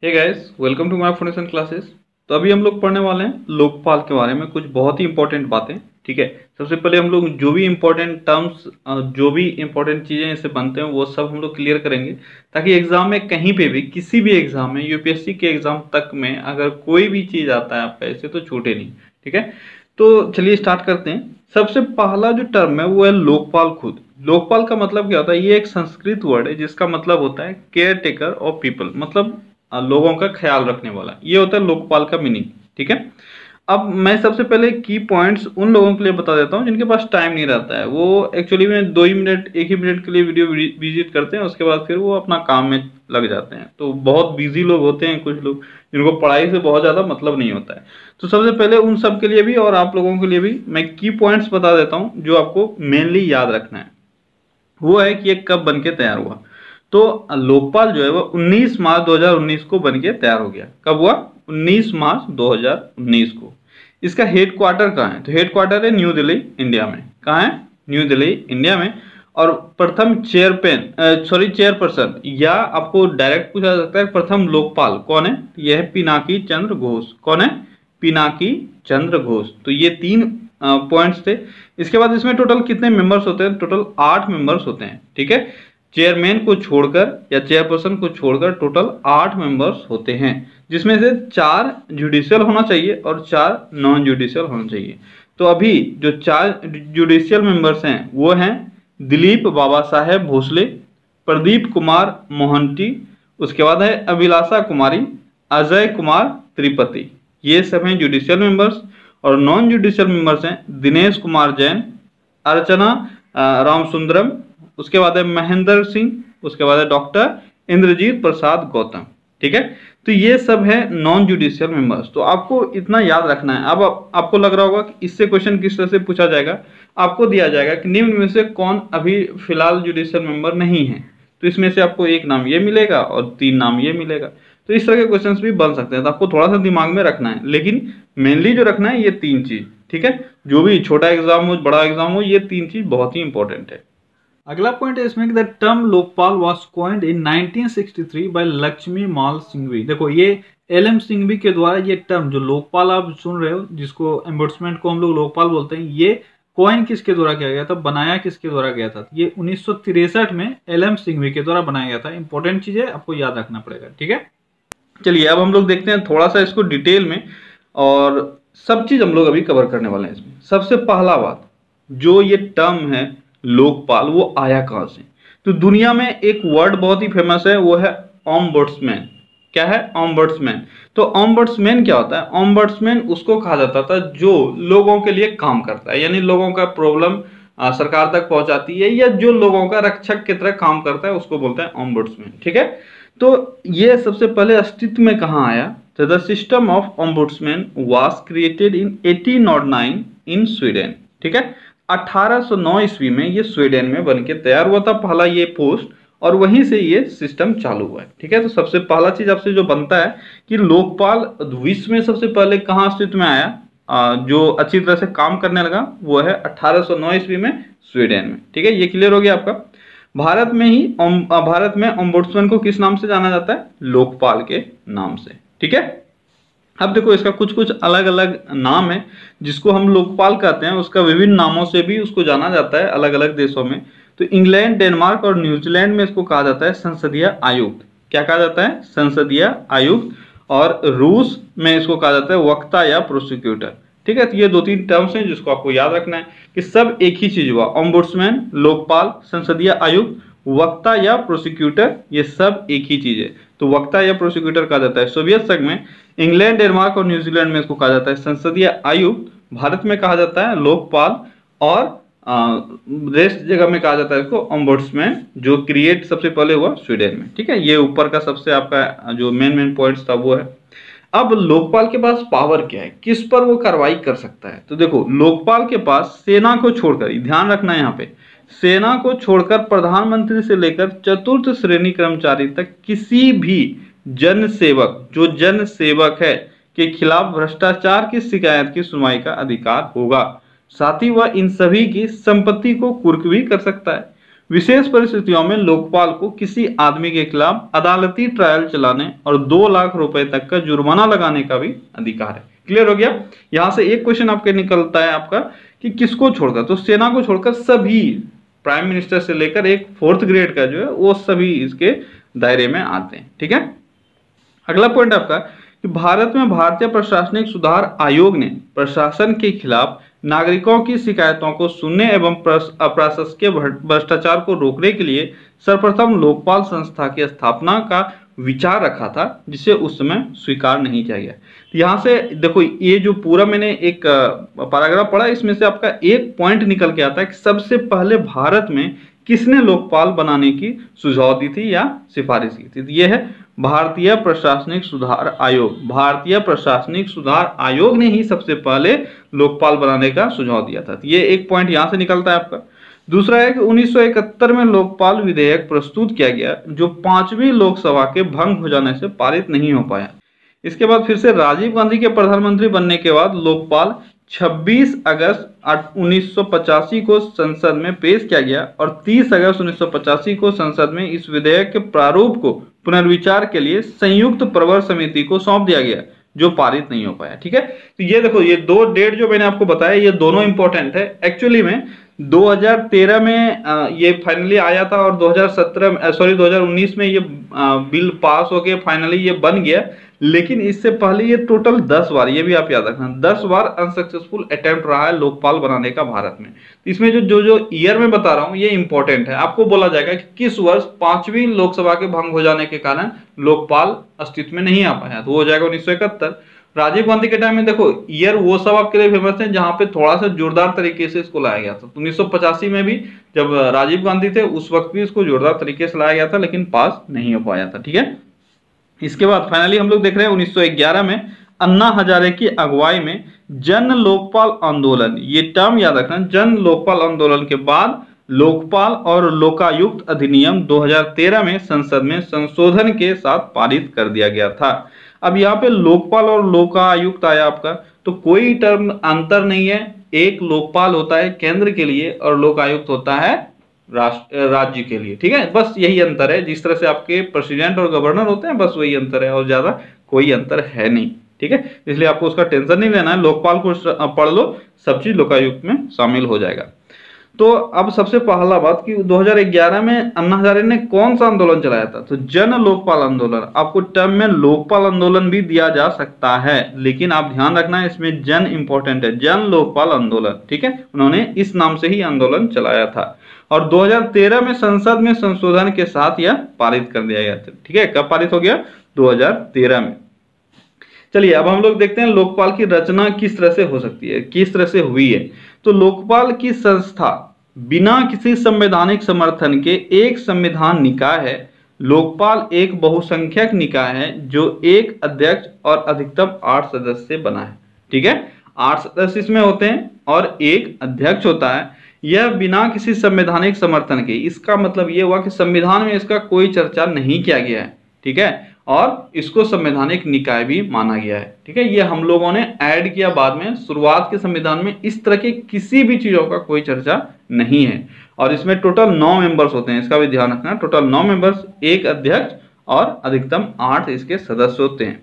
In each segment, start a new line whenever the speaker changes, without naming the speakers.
Hey guys, welcome to my foundation classes. तो अभी हम लोग पढ़ने वाले हैं लोकपाल के बारे में कुछ बहुत ही इंपॉर्टेंट बातें। ठीक है, सबसे पहले हम लोग जो भी इंपॉर्टेंट टर्म्स, जो भी इंपॉर्टेंट चीज़ें इससे बनते हैं वो सब हम लोग क्लियर करेंगे, ताकि एग्जाम में कहीं पे भी, किसी भी एग्जाम में, यूपीएससी के एग्जाम तक में अगर कोई भी चीज़ आता है आपका ऐसे, तो छूटे नहीं। ठीक है, तो चलिए स्टार्ट करते हैं। सबसे पहला जो टर्म है वो है लोकपाल खुद। लोकपाल का मतलब क्या होता है? ये एक संस्कृत वर्ड है जिसका मतलब होता है केयर टेकर ऑफ पीपल, मतलब लोगों का ख्याल रखने वाला। ये होता है लोकपाल का मीनिंग। ठीक है, अब मैं सबसे पहले की पॉइंट्स उन लोगों के लिए बता देता हूँ जिनके पास टाइम नहीं रहता है। वो एक्चुअली में 2 ही मिनट, 1 ही मिनट के लिए वीडियो विजिट करते हैं, उसके बाद फिर वो अपना काम में लग जाते हैं। तो बहुत बिजी लोग होते हैं कुछ लोग, जिनको पढ़ाई से बहुत ज़्यादा मतलब नहीं होता है। तो सबसे पहले उन सब के लिए भी और आप लोगों के लिए भी मैं की पॉइंट्स बता देता हूँ जो आपको मेनली याद रखना है। वो है कि ये कब बन के तैयार हुआ। तो लोकपाल जो है वो 19 मार्च 2019 को बन के तैयार हो गया। कब हुआ? 19 मार्च 2019 को। इसका हेड क्वार्टर कहाँ है? तो हेड क्वार्टर है न्यू दिल्ली, इंडिया में। कहाँ है? न्यू दिल्ली, इंडिया में। और प्रथम चेयरपर्सन, या आपको डायरेक्ट पूछा जा सकता है प्रथम लोकपाल कौन है? यह है पिनाकी चंद्र घोष। कौन है? पिनाकी चंद्र घोष। तो ये 3 पॉइंट्स थे। इसके बाद इसमें टोटल कितने मेंबर्स होते हैं? टोटल 8 मेंबर्स होते हैं। ठीक है, चेयरमैन को छोड़कर या चेयरपर्सन को छोड़कर टोटल 8 मेंबर्स होते हैं, जिसमें से 4 जुडिशियल होना चाहिए और 4 नॉन जुडिशियल होना चाहिए। तो अभी जो 4 जुडिशियल मेंबर्स हैं वो हैं दिलीप बाबा साहेब भोसले, प्रदीप कुमार मोहंती, उसके बाद है अभिलाषा कुमारी, अजय कुमार त्रिपति। ये सब हैं जुडिशियल मेंबर्स। और नॉन जुडिशियल मेंबर्स हैं दिनेश कुमार जैन, अर्चना रामसुंदरम, उसके बाद है महेंद्र सिंह, उसके बाद है डॉक्टर इंद्रजीत प्रसाद गौतम। ठीक है, तो ये सब है नॉन जुडिशियल मेंबर्स। तो आपको इतना याद रखना है। अब आपको लग रहा होगा कि इससे क्वेश्चन किस तरह से पूछा जाएगा। आपको दिया जाएगा कि निम्न में से कौन अभी फिलहाल जुडिशियल मेंबर नहीं है, तो इसमें से आपको एक नाम ये मिलेगा और 3 नाम ये मिलेगा। तो इस तरह के क्वेश्चंस भी बन सकते हैं। तो आपको थोड़ा सा दिमाग में रखना है, लेकिन मेनली जो रखना है ये 3 चीज। ठीक है, जो भी छोटा एग्जाम हो बड़ा एग्जाम हो, ये 3 चीज बहुत ही इंपॉर्टेंट है। अगला पॉइंट है इसमें, the term Lokpal was coined in 1963 by Laxmi Mall Singhvi. देखो, ये एल.एम. सिंघवी के द्वारा ये टर्म जो लोकपाल आप सुन रहे हो, जिसको एम्बोर्समेंट को हम लोग लोकपाल बोलते हैं, ये कॉइन किसके द्वारा किया गया था, बनाया किसके द्वारा गया था? ये 1963 में एल.एम. सिंघवी के द्वारा बनाया गया था। इंपॉर्टेंट चीज है, आपको याद रखना पड़ेगा। ठीक है, चलिए अब हम लोग देखते हैं थोड़ा सा इसको डिटेल में, और सब चीज हम लोग अभी कवर करने वाले हैं इसमें। सबसे पहला बात, जो ये टर्म है लोकपाल, वो आया कहां से? तो दुनिया में एक वर्ड बहुत ही फेमस है, वो है ऑम्बड्समैन। क्या है? ऑम्बड्समैन। तो ऑम्बड्समैन क्या होता है? ऑम्बड्समैन उसको कहा जाता था जो लोगों के लिए काम करता है, यानी लोगों का प्रॉब्लम सरकार तक पहुंचाती है, या जो लोगों का रक्षक की तरह काम करता है, उसको बोलते हैं ऑम्बड्समैन। ठीक है, तो ये सबसे पहले अस्तित्व में कहाँ आया? तो the system of ombudsman was created in 1809 in Sweden. ठीक है, 1809 ईस्वी में ये स्वीडन में बन के तैयार हुआ था पहला ये पोस्ट, और वहीं से ये सिस्टम चालू हुआ है। ठीक है, तो सबसे पहला चीज आपसे जो बनता है कि लोकपाल विश्व में सबसे पहले कहाँ अस्तित्व में आया, जो अच्छी तरह से काम करने लगा, वो है 1809 ईस्वी में स्वीडन में। ठीक है, ये क्लियर हो गया आपका। भारत में ओम्बुड्समैन को किस नाम से जाना जाता है? लोकपाल के नाम से। ठीक है, अब देखो इसका कुछ कुछ अलग अलग नाम है जिसको हम लोकपाल कहते हैं, उसका विभिन्न नामों से भी उसको जाना जाता है अलग अलग देशों में। तो इंग्लैंड, डेनमार्क और न्यूजीलैंड में इसको कहा जाता है संसदीय आयुक्त। क्या कहा जाता है? संसदीय आयुक्त। और रूस में इसको कहा जाता है वक्ता या प्रोसिक्यूटर। ठीक है, तो ये 2-3 टर्म्स हैं जिसको आपको याद रखना है कि सब एक ही चीज हुआ। ओम्बुड्समैन, लोकपाल, संसदीय आयुक्त, वक्ता या प्रोसिक्यूटर, ये सब एक ही चीज है। तो वक्ता या प्रोसिक्यूटर कहा जाता है सोवियत संघ में, इंग्लैंड, डेनमार्क और न्यूजीलैंड में इसको कहा जाता है संसदीय आयुक्त, भारत में कहा जाता है लोकपाल, और रेस्ट जगह में कहा जाता है इसको ओम्बुड्समैन, जो क्रिएट सबसे पहले हुआ स्वीडन में। ठीक है, ये ऊपर का सबसे आपका जो मेन पॉइंट्स था वो है। अब लोकपाल के पास पावर क्या है, किस पर वो कार्रवाई कर सकता है? तो देखो, लोकपाल के पास सेना को छोड़कर, ध्यान रखना है यहाँ पे, सेना को छोड़कर प्रधानमंत्री से लेकर चतुर्थ श्रेणी कर्मचारी तक किसी भी जन सेवक, जो जन सेवक है, के खिलाफ भ्रष्टाचार की शिकायत की सुनवाई का अधिकार होगा। साथ ही वह इन सभी की संपत्ति को कुर्क भी कर सकता है। विशेष परिस्थितियों में लोकपाल को किसी आदमी के खिलाफ अदालती ट्रायल चलाने और 2 लाख रुपए तक का जुर्माना लगाने का भी अधिकार है। क्लियर हो गया। यहां से एक क्वेश्चन आपके निकलता है आपका कि किसको छोड़कर, तो सेना को छोड़कर सभी, प्राइम मिनिस्टर से लेकर एक 4th ग्रेड का जो है वो सभी इसके दायरे में आते हैं। ठीक है। अगला पॉइंट आपका कि भारत में भारतीय प्रशासनिक सुधार आयोग ने प्रशासन के खिलाफ नागरिकों की शिकायतों को सुनने एवं अप्रशासकीय भ्रष्टाचार को रोकने के लिए सर्वप्रथम लोकपाल संस्था की स्थापना का विचार रखा था, जिसे उस समय स्वीकार नहीं किया गया। यहाँ से देखो, ये जो पूरा मैंने एक पैराग्राफ पढ़ा, इसमें से आपका एक पॉइंट निकल के आता है कि सबसे पहले भारत में किसने लोकपाल बनाने की सुझाव दी थी या सिफारिश की थी। ये है भारतीय प्रशासनिक सुधार आयोग। भारतीय प्रशासनिक सुधार आयोग ने ही सबसे पहले लोकपाल बनाने का सुझाव दिया था। ये एक पॉइंट यहां से निकलता है आपका। दूसरा है कि 1971 में लोकपाल विधेयक प्रस्तुत किया गया, जो 5वीं लोकसभा के भंग हो जाने से पारित नहीं हो पाया। इसके बाद फिर से राजीव गांधी के प्रधानमंत्री बनने के बाद लोकपाल 26 अगस्त 1985 को संसद में पेश किया गया और 30 अगस्त 1985 को संसद में इस विधेयक के प्रारूप को पुनर्विचार के लिए संयुक्त प्रवर समिति को सौंप दिया गया, जो पारित नहीं हो पाया। ठीक है। तो ये देखो, ये 2 डेट जो मैंने आपको बताया, ये दोनों इंपॉर्टेंट है। एक्चुअली में 2013 में ये फाइनली आया था और 2019 में ये बिल पास हो गया, फाइनली ये बन गया। लेकिन इससे पहले ये टोटल 10 बार, ये भी आप याद रखना, 10 बार अनसक्सेसफुल अटेम्प्ट रहा है लोकपाल बनाने का भारत में। इसमें जो ईयर में बता रहा हूं ये इंपॉर्टेंट है। आपको बोला जाएगा कि किस वर्ष 5वीं लोकसभा के भंग हो जाने के कारण लोकपाल अस्तित्व में नहीं आ पाया, तो हो जाएगा 1971। राजीव गांधी के टाइम में देखो, ईयर वो सब आपके लिए फेमस है जहां पे थोड़ा सा जोरदार तरीके से इसको लाया गया था। 1985 में भी जब राजीव गांधी थे उस वक्त भी इसको जोरदार तरीके से लाया गया था, लेकिन पास नहीं हो पाया था। ठीक है। इसके बाद फाइनली हम लोग देख रहे हैं 1911 में अन्ना हजारे की अगुवाई में जन लोकपाल आंदोलन, ये टर्म याद रखना, जन लोकपाल आंदोलन के बाद लोकपाल और लोकायुक्त अधिनियम 2013 में संसद में संशोधन के साथ पारित कर दिया गया था। अब यहाँ पे लोकपाल और लोकायुक्त आया आपका, तो कोई टर्म अंतर नहीं है। एक लोकपाल होता है केंद्र के लिए और लोकायुक्त होता है राज्य के लिए। ठीक है, बस यही अंतर है। जिस तरह से आपके प्रेसिडेंट और गवर्नर होते हैं, बस वही अंतर है और ज्यादा कोई अंतर है नहीं। ठीक है, इसलिए आपको उसका टेंशन नहीं लेना है। लोकपाल को पढ़ लो, सब चीज लोकायुक्त में शामिल हो जाएगा। तो अब सबसे पहला बात कि 2011 में अन्ना हजारे ने कौन सा आंदोलन चलाया था, तो जन लोकपाल आंदोलन। आपको टर्म में लोकपाल आंदोलन भी दिया जा सकता है, लेकिन आप ध्यान रखना इसमें जन इंपॉर्टेंट है, जन लोकपाल आंदोलन। ठीक है, उन्होंने इस नाम से ही आंदोलन चलाया था और 2013 में संसद में संशोधन के साथ यह पारित कर दिया गया था। ठीक है, कब पारित हो गया? 2013 में। चलिए अब हम लोग देखते हैं लोकपाल की रचना किस तरह से हो सकती है, किस तरह से हुई है। तो लोकपाल की संस्था बिना किसी संवैधानिक समर्थन के एक संविधान निकाय है। लोकपाल एक बहुसंख्यक निकाय है जो एक अध्यक्ष और अधिकतम 8 सदस्य से बना है। ठीक है, 8 सदस्य इसमें होते हैं और एक अध्यक्ष होता है। यह बिना किसी संवैधानिक समर्थन के, इसका मतलब यह हुआ कि संविधान में इसका कोई चर्चा नहीं किया गया है। ठीक है, और इसको संवैधानिक निकाय भी माना गया है। ठीक है, ये हम लोगों ने ऐड किया बाद में। शुरुआत के संविधान में इस तरह के किसी भी चीजों का कोई चर्चा नहीं है। और इसमें टोटल 9 मेंबर्स होते हैं, इसका भी ध्यान रखना। टोटल 9 मेंबर्स, एक अध्यक्ष और अधिकतम 8 इसके सदस्य होते हैं।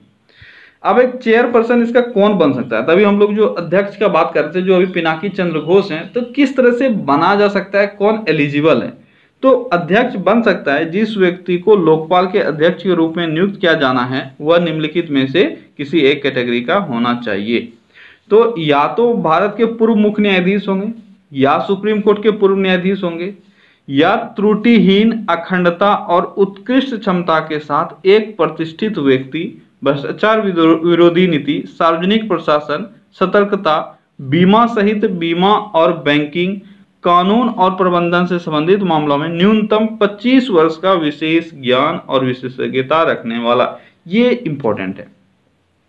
अब एक चेयरपर्सन इसका कौन बन सकता है? तभी हम लोग जो अध्यक्ष का बात करते हैं, जो अभी पिनाकी चंद्र घोष हैं, तो किस तरह से बना जा सकता है, कौन एलिजिबल है? तो अध्यक्ष बन सकता है जिस व्यक्ति को लोकपाल के अध्यक्ष के रूप में नियुक्त किया जाना है, वह निम्नलिखित में से किसी एक कैटेगरी का होना चाहिए। तो या तो भारत के पूर्व मुख्य न्यायाधीश होंगे, या सुप्रीम कोर्ट के पूर्व न्यायाधीश होंगे, या त्रुटिहीन, अखंडता और उत्कृष्ट क्षमता के साथ एक प्रतिष्ठित व्यक्ति, भ्रष्टाचार विरोधी नीति, सार्वजनिक प्रशासन, सतर्कता, बीमा सहित बीमा और बैंकिंग, कानून और प्रबंधन से संबंधित मामलों में न्यूनतम 25 वर्ष का विशेष ज्ञान और विशेषज्ञता रखने वाला। ये इंपॉर्टेंट है।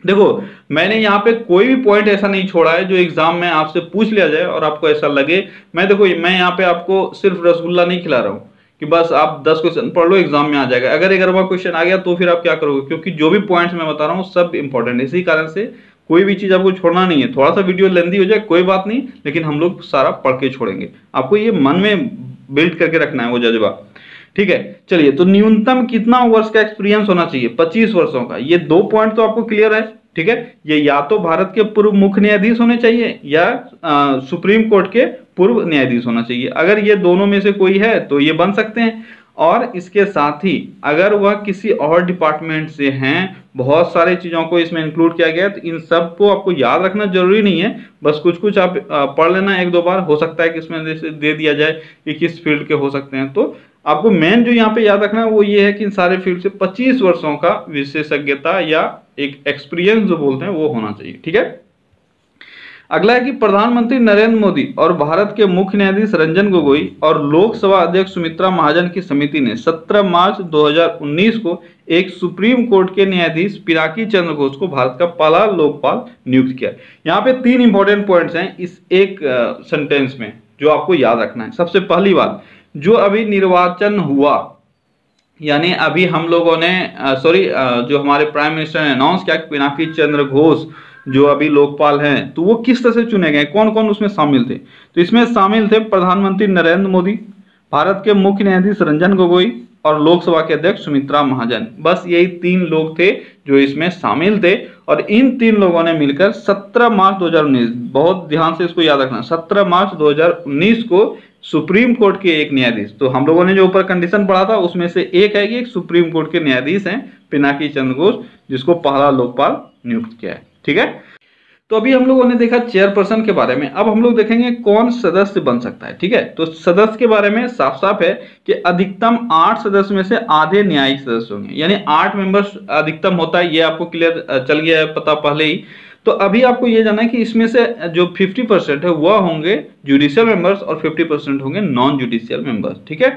देखो, मैंने यहाँ पे कोई भी पॉइंट ऐसा नहीं छोड़ा है जो एग्जाम में आपसे पूछ लिया जाए और आपको ऐसा लगे मैं यहाँ पे आपको सिर्फ रसगुल्ला नहीं खिला रहा हूँ कि बस आप 10 क्वेश्चन पढ़ लो एग्जाम में आ जाएगा। अगर 11वां क्वेश्चन आ गया तो फिर आप क्या करोगे? क्योंकि जो भी पॉइंट्स मैं बता रहा हूँ सब इंपॉर्टेंट है। इसी कारण से कोई भी चीज आपको छोड़ना नहीं है। थोड़ा सा वीडियो लेंदी हो जाए कोई बात नहीं, लेकिन हम लोग सारा पढ़ के छोड़ेंगे। आपको ये मन में बिल्ड करके रखना है वो जज्बा, ठीक है। चलिए, तो न्यूनतम कितना वर्ष का एक्सपीरियंस होना चाहिए? 25 वर्षों का। ये 2 पॉइंट तो आपको क्लियर है, ठीक है। ये या तो भारत के पूर्व मुख्य न्यायाधीश होने चाहिए या सुप्रीम कोर्ट के पूर्व न्यायाधीश होना चाहिए। अगर ये दोनों में से कोई है तो ये बन सकते हैं। और इसके साथ ही अगर वह किसी और डिपार्टमेंट से हैं, बहुत सारी चीजों को इसमें इंक्लूड किया गया है, तो इन सब को आपको याद रखना जरूरी नहीं है, बस कुछ कुछ आप पढ़ लेना 1-2 बार, हो सकता है कि इसमें दे दिया जाए कि किस फील्ड के हो सकते हैं। तो आपको मेन जो यहाँ पे याद रखना है वो ये है कि इन सारे फील्ड से 25 वर्षों का विशेषज्ञता या एक एक्सपीरियंस जो बोलते हैं वो होना चाहिए, ठीक है। अगला है कि प्रधानमंत्री नरेंद्र मोदी और भारत के मुख्य न्यायाधीश रंजन गोगोई और लोकसभा अध्यक्ष सुमित्रा महाजन की समिति ने 17 मार्च 2019 को एक सुप्रीम कोर्ट के न्यायाधीश पिनाकी चंद्र घोष को भारत का पहला लोकपाल नियुक्त किया। यहाँ पे 3 इंपॉर्टेंट पॉइंट्स हैं इस एक सेंटेंस में जो आपको याद रखना है। सबसे पहली बात, जो अभी निर्वाचन हुआ, यानी अभी हम लोगों ने जो हमारे प्राइम मिनिस्टर ने अनाउंस किया पिनाकी चंद्र घोष जो अभी लोकपाल हैं, तो वो किस तरह से चुने गए, कौन कौन उसमें शामिल थे? तो इसमें शामिल थे प्रधानमंत्री नरेंद्र मोदी, भारत के मुख्य न्यायाधीश रंजन गोगोई और लोकसभा के अध्यक्ष सुमित्रा महाजन। बस यही 3 लोग थे जो इसमें शामिल थे। और इन 3 लोगों ने मिलकर 17 मार्च 2019, बहुत ध्यान से इसको याद रखना, 17 मार्च 2019 को सुप्रीम कोर्ट के एक न्यायाधीश, तो हम लोगों ने जो ऊपर कंडीशन पढ़ा था उसमें से एक है कि एक सुप्रीम कोर्ट के न्यायाधीश हैं पिनाकी चंद्र घोष, जिसको पहला लोकपाल नियुक्त किया है, ठीक है। तो अभी हम लोगों ने देखा चेयरपर्सन के बारे में, अब हम लोग देखेंगे कौन सदस्य बन सकता है, ठीक है। तो सदस्य के बारे में साफ साफ है कि अधिकतम 8 सदस्य में से आधे न्यायिक सदस्य होंगे, यानी 8 मेंबर्स अधिकतम होता है। ये आपको क्लियर चल गया है पता पहले ही। तो अभी आपको ये जानना है कि इसमें से जो 50% है वह होंगे जुडिशियल मेंबर्स और 50% होंगे नॉन जुडिशियल मेंबर्स, ठीक है।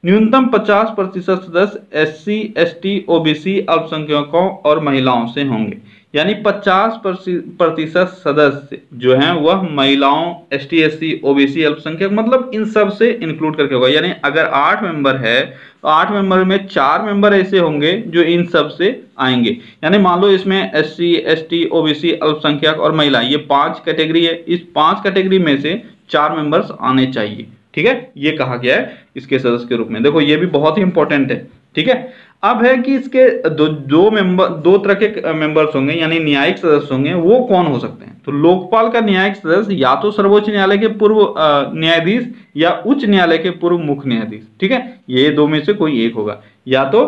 न्यूनतम 50% सदस्य SC, ST, OBC, अल्पसंख्यकों और महिलाओं से होंगे, यानी 50% सदस्य जो हैं वह महिलाओं, ST, SC, OBC, अल्पसंख्यक, मतलब इन सब से इंक्लूड करके होगा। यानी अगर 8 मेंबर है तो 8 मेंबर में 4 मेंबर ऐसे होंगे जो इन सब से आएंगे। यानी मान लो इसमें SC, ST, OBC, अल्पसंख्यक और महिला, ये 5 कैटेगरी है, इस 5 कैटेगरी में से 4 मेंबर्स आने चाहिए, ठीक है। ये कहा गया है इसके सदस्य के रूप में। देखो ये भी बहुत ही इंपॉर्टेंट है, ठीक है। अब है कि इसके दो तरह के मेंबर्स होंगे, यानी न्यायिक सदस्य होंगे। वो कौन हो सकते हैं? तो लोकपाल का न्यायिक सदस्य या तो सर्वोच्च न्यायालय के पूर्व न्यायाधीश या उच्च न्यायालय के पूर्व मुख्य न्यायाधीश, ठीक है। ये 2 में से कोई एक होगा, या तो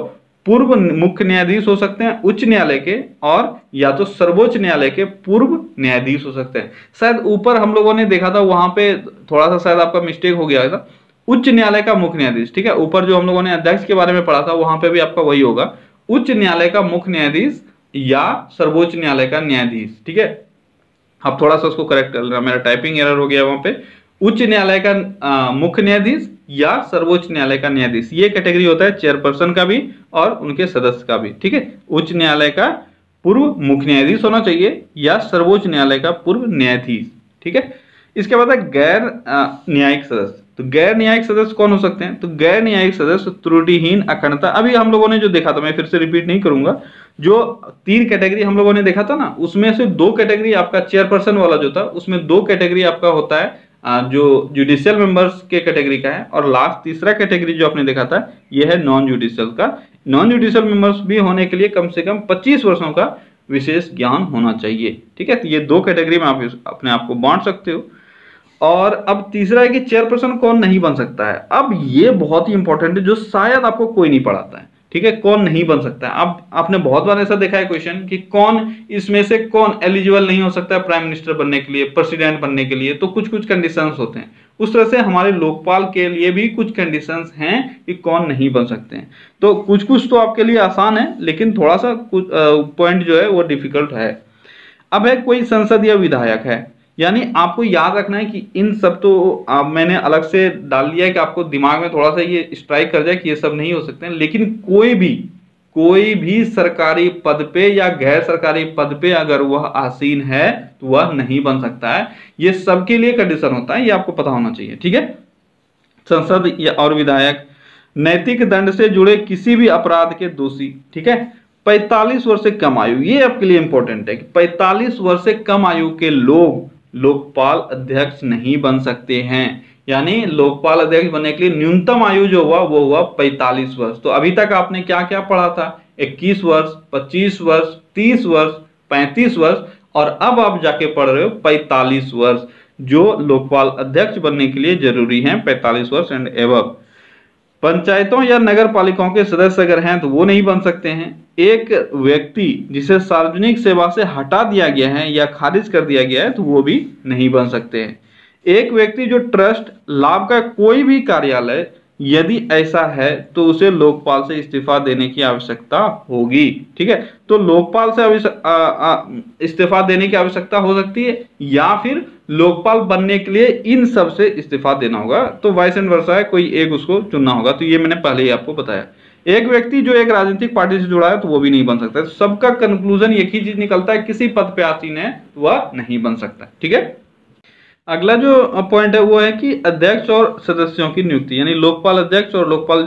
पूर्व मुख्य न्यायाधीश हो सकते हैं उच्च न्यायालय के, और या तो सर्वोच्च न्यायालय के पूर्व न्यायाधीश हो सकते हैं। शायद ऊपर हम लोगों ने देखा था, वहां पे थोड़ा सा शायद आपका मिस्टेक हो गया था, उच्च न्यायालय का मुख्य न्यायाधीश, ठीक है। ऊपर जो हम लोगों ने अध्यक्ष के बारे में पढ़ा था वहां पे भी आपका वही होगा, उच्च न्यायालय का मुख्य न्यायाधीश या सर्वोच्च न्यायालय का न्यायाधीश, ठीक है। अब थोड़ा सा उसको करेक्ट कर लेना, मेरा टाइपिंग एरर हो गया वहां पे। उच्च न्यायालय का मुख्य न्यायाधीश या सर्वोच्च न्यायालय का न्यायाधीश, ये कैटेगरी होता है चेयरपर्सन का भी और उनके सदस्य का भी, ठीक है। उच्च न्यायालय का पूर्व मुख्य न्यायाधीश होना चाहिए या सर्वोच्च न्यायालय का पूर्व न्यायाधीश, ठीक है। इसके बाद है गैर न्यायिक सदस्य। तो गैर न्यायिक सदस्य कौन हो सकते हैं? तो गैर न्यायिक सदस्य त्रुटिहीन, अखंडता, अभी हम लोगों ने जो देखा था, मैं फिर से रिपीट नहीं करूंगा, जो 3 कैटेगरी हम लोगों ने देखा था ना, उसमें से 2 कैटेगरी आपका चेयरपर्सन वाला जो था, उसमें 2 कैटेगरी आपका होता है जो जुडिशियल मेंबर्स के कैटेगरी का है, और लास्ट तीसरा कैटेगरी जो आपने देखा था ये है नॉन जुडिशियल का। नॉन जुडिशियल मेंबर्स भी होने के लिए कम से कम 25 वर्षों का विशेष ज्ञान होना चाहिए, ठीक है। तो ये 2 कैटेगरी में आप अपने आप को बांट सकते हो। और अब तीसरा है कि चेयरपर्सन कौन नहीं बन सकता है। अब ये बहुत ही इंपॉर्टेंट है, जो शायद आपको कोई नहीं पढ़ाता है, ठीक है। कौन नहीं बन सकता है? अब आपने बहुत बार ऐसा देखा है क्वेश्चन कि कौन इसमें से कौन एलिजिबल नहीं हो सकता है प्राइम मिनिस्टर बनने के लिए, प्रेसिडेंट बनने के लिए। तो कुछ कुछ कंडीशंस होते हैं, उस तरह से हमारे लोकपाल के लिए भी कुछ कंडीशंस हैं कि कौन नहीं बन सकते हैं। तो कुछ कुछ तो आपके लिए आसान है, लेकिन थोड़ा सा कुछ पॉइंट जो है वो डिफिकल्ट है। अब है कोई संसद या विधायक है, यानी आपको याद रखना है कि इन सब तो मैंने अलग से डाल दिया है कि आपको दिमाग में थोड़ा सा ये स्ट्राइक कर जाए कि ये सब नहीं हो सकते हैं। लेकिन कोई भी सरकारी पद पे या गैर सरकारी पद पे अगर वह आसीन है तो वह नहीं बन सकता है। ये सबके लिए कंडीशन होता है, ये आपको पता होना चाहिए, ठीक है। संसद या और विधायक, नैतिक दंड से जुड़े किसी भी अपराध के दोषी, ठीक है। 45 वर्ष से कम आयु, ये आपके लिए इंपॉर्टेंट है कि 45 वर्ष से कम आयु के लोग लोकपाल अध्यक्ष नहीं बन सकते हैं। यानी लोकपाल अध्यक्ष बनने के लिए न्यूनतम आयु जो हुआ वो हुआ 45 वर्ष। तो अभी तक आपने क्या क्या पढ़ा था, 21 वर्ष, 25 वर्ष, 30 वर्ष, 35 वर्ष, और अब आप जाके पढ़ रहे हो 45 वर्ष, जो लोकपाल अध्यक्ष बनने के लिए जरूरी है 45 वर्ष एंड एबव। पंचायतों या नगर पालिकाओं के सदस्य अगर हैं तो वो नहीं बन सकते हैं। एक व्यक्ति जिसे सार्वजनिक सेवा से हटा दिया गया है या खारिज कर दिया गया है तो वो भी नहीं बन सकते हैं। एक व्यक्ति जो ट्रस्ट, लाभ का कोई भी कार्यालय यदि ऐसा है तो उसे लोकपाल से इस्तीफा देने की आवश्यकता होगी। ठीक है, तो लोकपाल से इस्तीफा देने की आवश्यकता हो सकती है या फिर लोकपाल बनने के लिए इन सब से इस्तीफा देना होगा। तो वाइस एंड वर्सा है, कोई एक उसको चुनना होगा। तो ये मैंने पहले ही आपको बताया। एक व्यक्ति जो एक राजनीतिक पार्टी से जुड़ा है तो वो भी नहीं बन सकता। तो सबका कंक्लूजन एक ही चीज निकलता है, किसी पद पे आसीन है तो वह नहीं बन सकता। ठीक है, अगला जो पॉइंट है वो है कि अध्यक्ष और सदस्यों की नियुक्ति, यानी लोकपाल अध्यक्ष और लोकपाल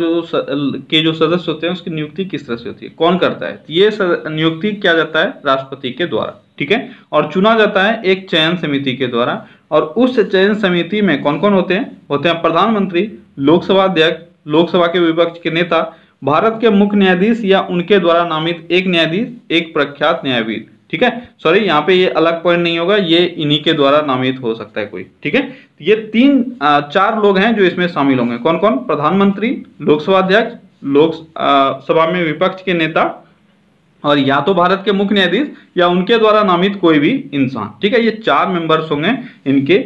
के जो सदस्य होते हैं उसकी नियुक्ति किस तरह से होती है, कौन करता है। ये नियुक्ति किया जाता है राष्ट्रपति के द्वारा। ठीक है, और चुना जाता है एक चयन समिति के द्वारा। और उस चयन समिति में कौन कौन होते हैं प्रधानमंत्री, लोकसभा अध्यक्ष, लोकसभा के विपक्ष के नेता, भारत के मुख्य न्यायाधीश या उनके द्वारा नामित एक न्यायाधीश, एक प्रख्यात न्यायवीर। ठीक है, सॉरी यहाँ पे ये अलग पॉइंट नहीं होगा, ये इन्हीं के द्वारा नामित हो सकता है कोई। ठीक है, ये चार लोग हैं जो इसमें शामिल होंगे। कौन कौन, प्रधानमंत्री, लोकसभा अध्यक्ष, लोकसभा में विपक्ष के नेता, और या तो भारत के मुख्य न्यायाधीश या उनके द्वारा नामित कोई भी इंसान। ठीक है, ये 4 मेंबर्स होंगे इनके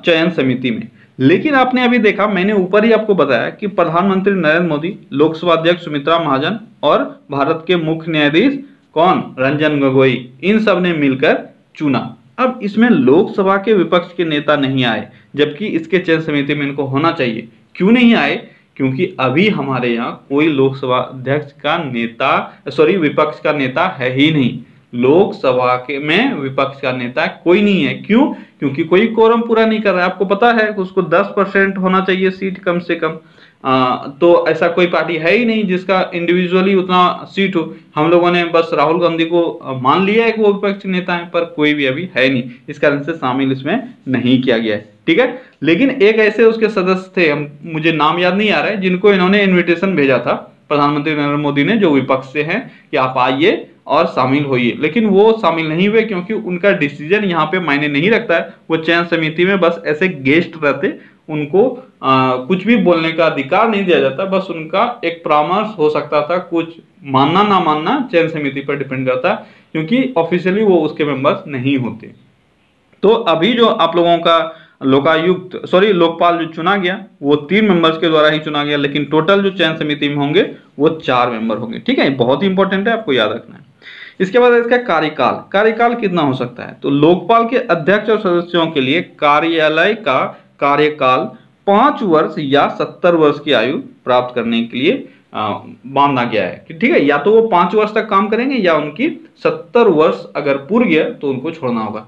चयन समिति में। लेकिन आपने अभी देखा, मैंने ऊपर ही आपको बताया कि प्रधानमंत्री नरेंद्र मोदी, लोकसभा अध्यक्ष सुमित्रा महाजन और भारत के मुख्य न्यायाधीश कौन, रंजन गोगोई, इन सब ने मिलकर चुना। अब इसमें लोकसभा के विपक्ष के नेता नहीं आए, जबकि इसके चयन समिति में इनको होना चाहिए। क्यों नहीं आए, क्योंकि अभी हमारे यहाँ कोई लोकसभा अध्यक्ष का नेता, विपक्ष का नेता है ही नहीं। लोकसभा के में विपक्ष का नेता कोई नहीं है। क्यों, क्योंकि कोई कोरम पूरा नहीं कर रहा है। आपको पता है उसको 10% होना चाहिए सीट कम से कम। तो ऐसा कोई पार्टी है ही नहीं जिसका इंडिविजुअली उतना सीट हो। हम लोगों ने बस राहुल गांधी को मान लिया है कि वो विपक्ष नेता है, पर कोई भी अभी है नहीं, इस कारण से शामिल इसमें नहीं किया गया है। ठीक है, लेकिन एक ऐसे उसके सदस्य थे, मुझे नाम याद नहीं आ रहा है, जिनको इन्होंने इन्विटेशन भेजा था प्रधानमंत्री नरेंद्र मोदी ने, जो विपक्ष से हैं, कि आप आइए और शामिल होइए। लेकिन वो शामिल नहीं हुए क्योंकि उनका डिसीजन यहाँ पे मायने नहीं रखता है। वो चयन समिति में बस ऐसे गेस्ट रहते, उनको कुछ भी बोलने का अधिकार नहीं दिया जाता, बस उनका एक परामर्श हो सकता था। कुछ मानना ना मानना चयन समिति पर डिपेंड करता है, क्योंकि ऑफिशियली वो उसके मेंबर्स नहीं होते। तो अभी जो आप लोगों का लोकपाल जो चुना गया वो 3 मेंबर्स के द्वारा ही चुना गया, लेकिन टोटल जो चयन समिति में होंगे वो 4 मेंबर होंगे। ठीक है, बहुत ही इंपॉर्टेंट है, आपको याद रखना है। इसके बाद इसका कार्यकाल कितना हो सकता है। तो लोकपाल के अध्यक्ष और सदस्यों के लिए कार्यालय का कार्यकाल 5 वर्ष या 70 वर्ष की आयु प्राप्त करने के लिए बांधा गया है। ठीक है, या तो वो 5 वर्ष तक काम करेंगे या उनकी 70 वर्ष अगर पूर गया तो उनको छोड़ना होगा।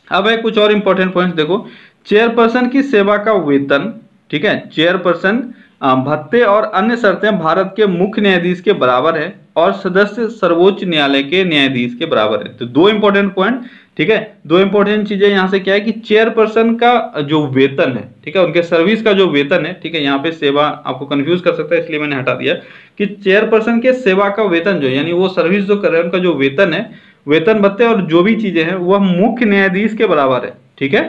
अब है कुछ और इंपॉर्टेंट पॉइंट्स देखो। चेयरपर्सन की सेवा का वेतन, ठीक है, चेयरपर्सन भत्ते और अन्य शर्तें भारत के मुख्य न्यायाधीश के बराबर है और सदस्य सर्वोच्च न्यायालय के न्यायाधीश के बराबर है। तो 2 इंपॉर्टेंट पॉइंट। ठीक है, 2 इंपॉर्टेंट चीजें यहाँ से क्या है कि चेयरपर्सन का जो वेतन है, ठीक है, उनके सर्विस का जो वेतन है, ठीक है, यहाँ पे सेवा आपको कंफ्यूज कर सकता है, इसलिए मैंने हटा दिया कि चेयरपर्सन के सेवा का वेतन जो, यानी वो सर्विस जो कर रहे हैं उनका जो वेतन है, वेतन भत्ते और जो भी चीजें हैं वह मुख्य न्यायाधीश के बराबर है। ठीक है,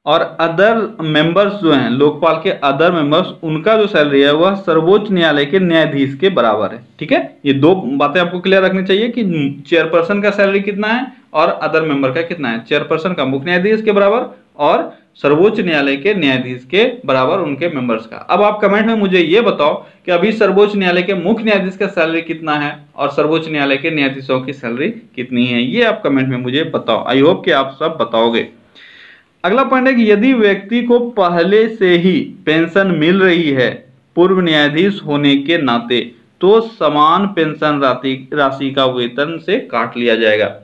और अदर मेंबर्स जो हैं, लोकपाल के अदर मेंबर्स, उनका जो सैलरी है वह सर्वोच्च न्यायालय के न्यायाधीश के बराबर है। ठीक है, ये 2 बातें आपको क्लियर रखनी चाहिए कि चेयरपर्सन का सैलरी कितना है और अदर मेंबर का कितना है। चेयरपर्सन का मुख्य न्यायाधीश के बराबर और सर्वोच्च न्यायालय के न्यायाधीश के बराबर उनके मेंबर्स का। अब आप कमेंट में मुझे ये बताओ कि अभी सर्वोच्च न्यायालय के मुख्य न्यायाधीश का सैलरी कितना है और सर्वोच्च न्यायालय के न्यायाधीशों की सैलरी कितनी है, ये आप कमेंट में मुझे बताओ। आई होप कि आप सब बताओगे। अगला पॉइंट है कि यदि व्यक्ति को पहले से ही पेंशन मिल रही है पूर्व न्यायाधीश होने के नाते, तो समान पेंशन राशि का वेतन से काट लिया जाएगा।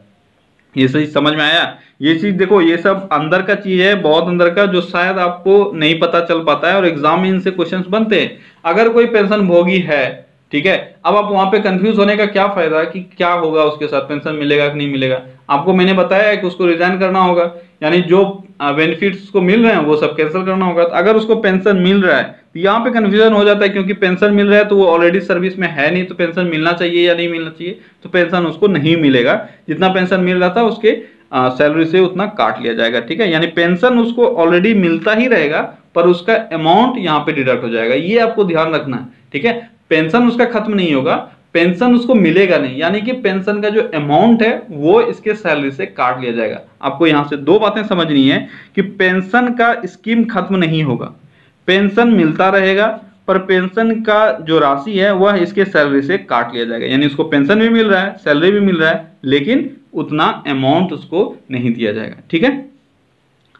ये सही समझ में आया। ये चीज देखो, ये सब अंदर का चीज है, बहुत अंदर का, जो शायद आपको नहीं पता चल पाता है और एग्जाम में इनसे क्वेश्चंस बनते हैं। अगर कोई पेंशन भोगी है ठीक है। अब आप वहां पे कंफ्यूज होने का क्या फायदा कि क्या होगा उसके साथ, पेंशन मिलेगा कि नहीं मिलेगा। आपको मैंने बताया है कि उसको रिजाइन करना होगा, यानी जो बेनिफिट्स उसको मिल रहे हैं वो सब कैंसिल करना होगा। तो अगर उसको पेंशन मिल रहा है तो यहाँ पे कंफ्यूजन हो जाता है, क्योंकि पेंशन मिल रहा है तो वो ऑलरेडी सर्विस में है नहीं, तो पेंशन मिलना चाहिए या नहीं मिलना चाहिए, तो पेंशन उसको नहीं मिलेगा। जितना पेंशन मिल रहा था उसके सैलरी से उतना काट लिया जाएगा, ठीक है। यानी पेंशन उसको ऑलरेडी मिलता ही रहेगा, पर उसका अमाउंट यहाँ पे डिडक्ट हो जाएगा, ये आपको ध्यान रखना है, ठीक है। पेंशन उसका खत्म नहीं होगा, पेंशन उसको मिलेगा नहीं, यानी कि पेंशन का जो अमाउंट है वो इसके सैलरी से काट लिया जाएगा। आपको यहां से दो बातें समझनी है कि पेंशन का स्कीम खत्म नहीं होगा, पेंशन मिलता रहेगा, पर पेंशन का जो राशि है वह इसके सैलरी से काट लिया जाएगा। यानी उसको पेंशन भी मिल रहा है, सैलरी भी मिल रहा है, लेकिन उतना अमाउंट उसको नहीं दिया जाएगा, ठीक है।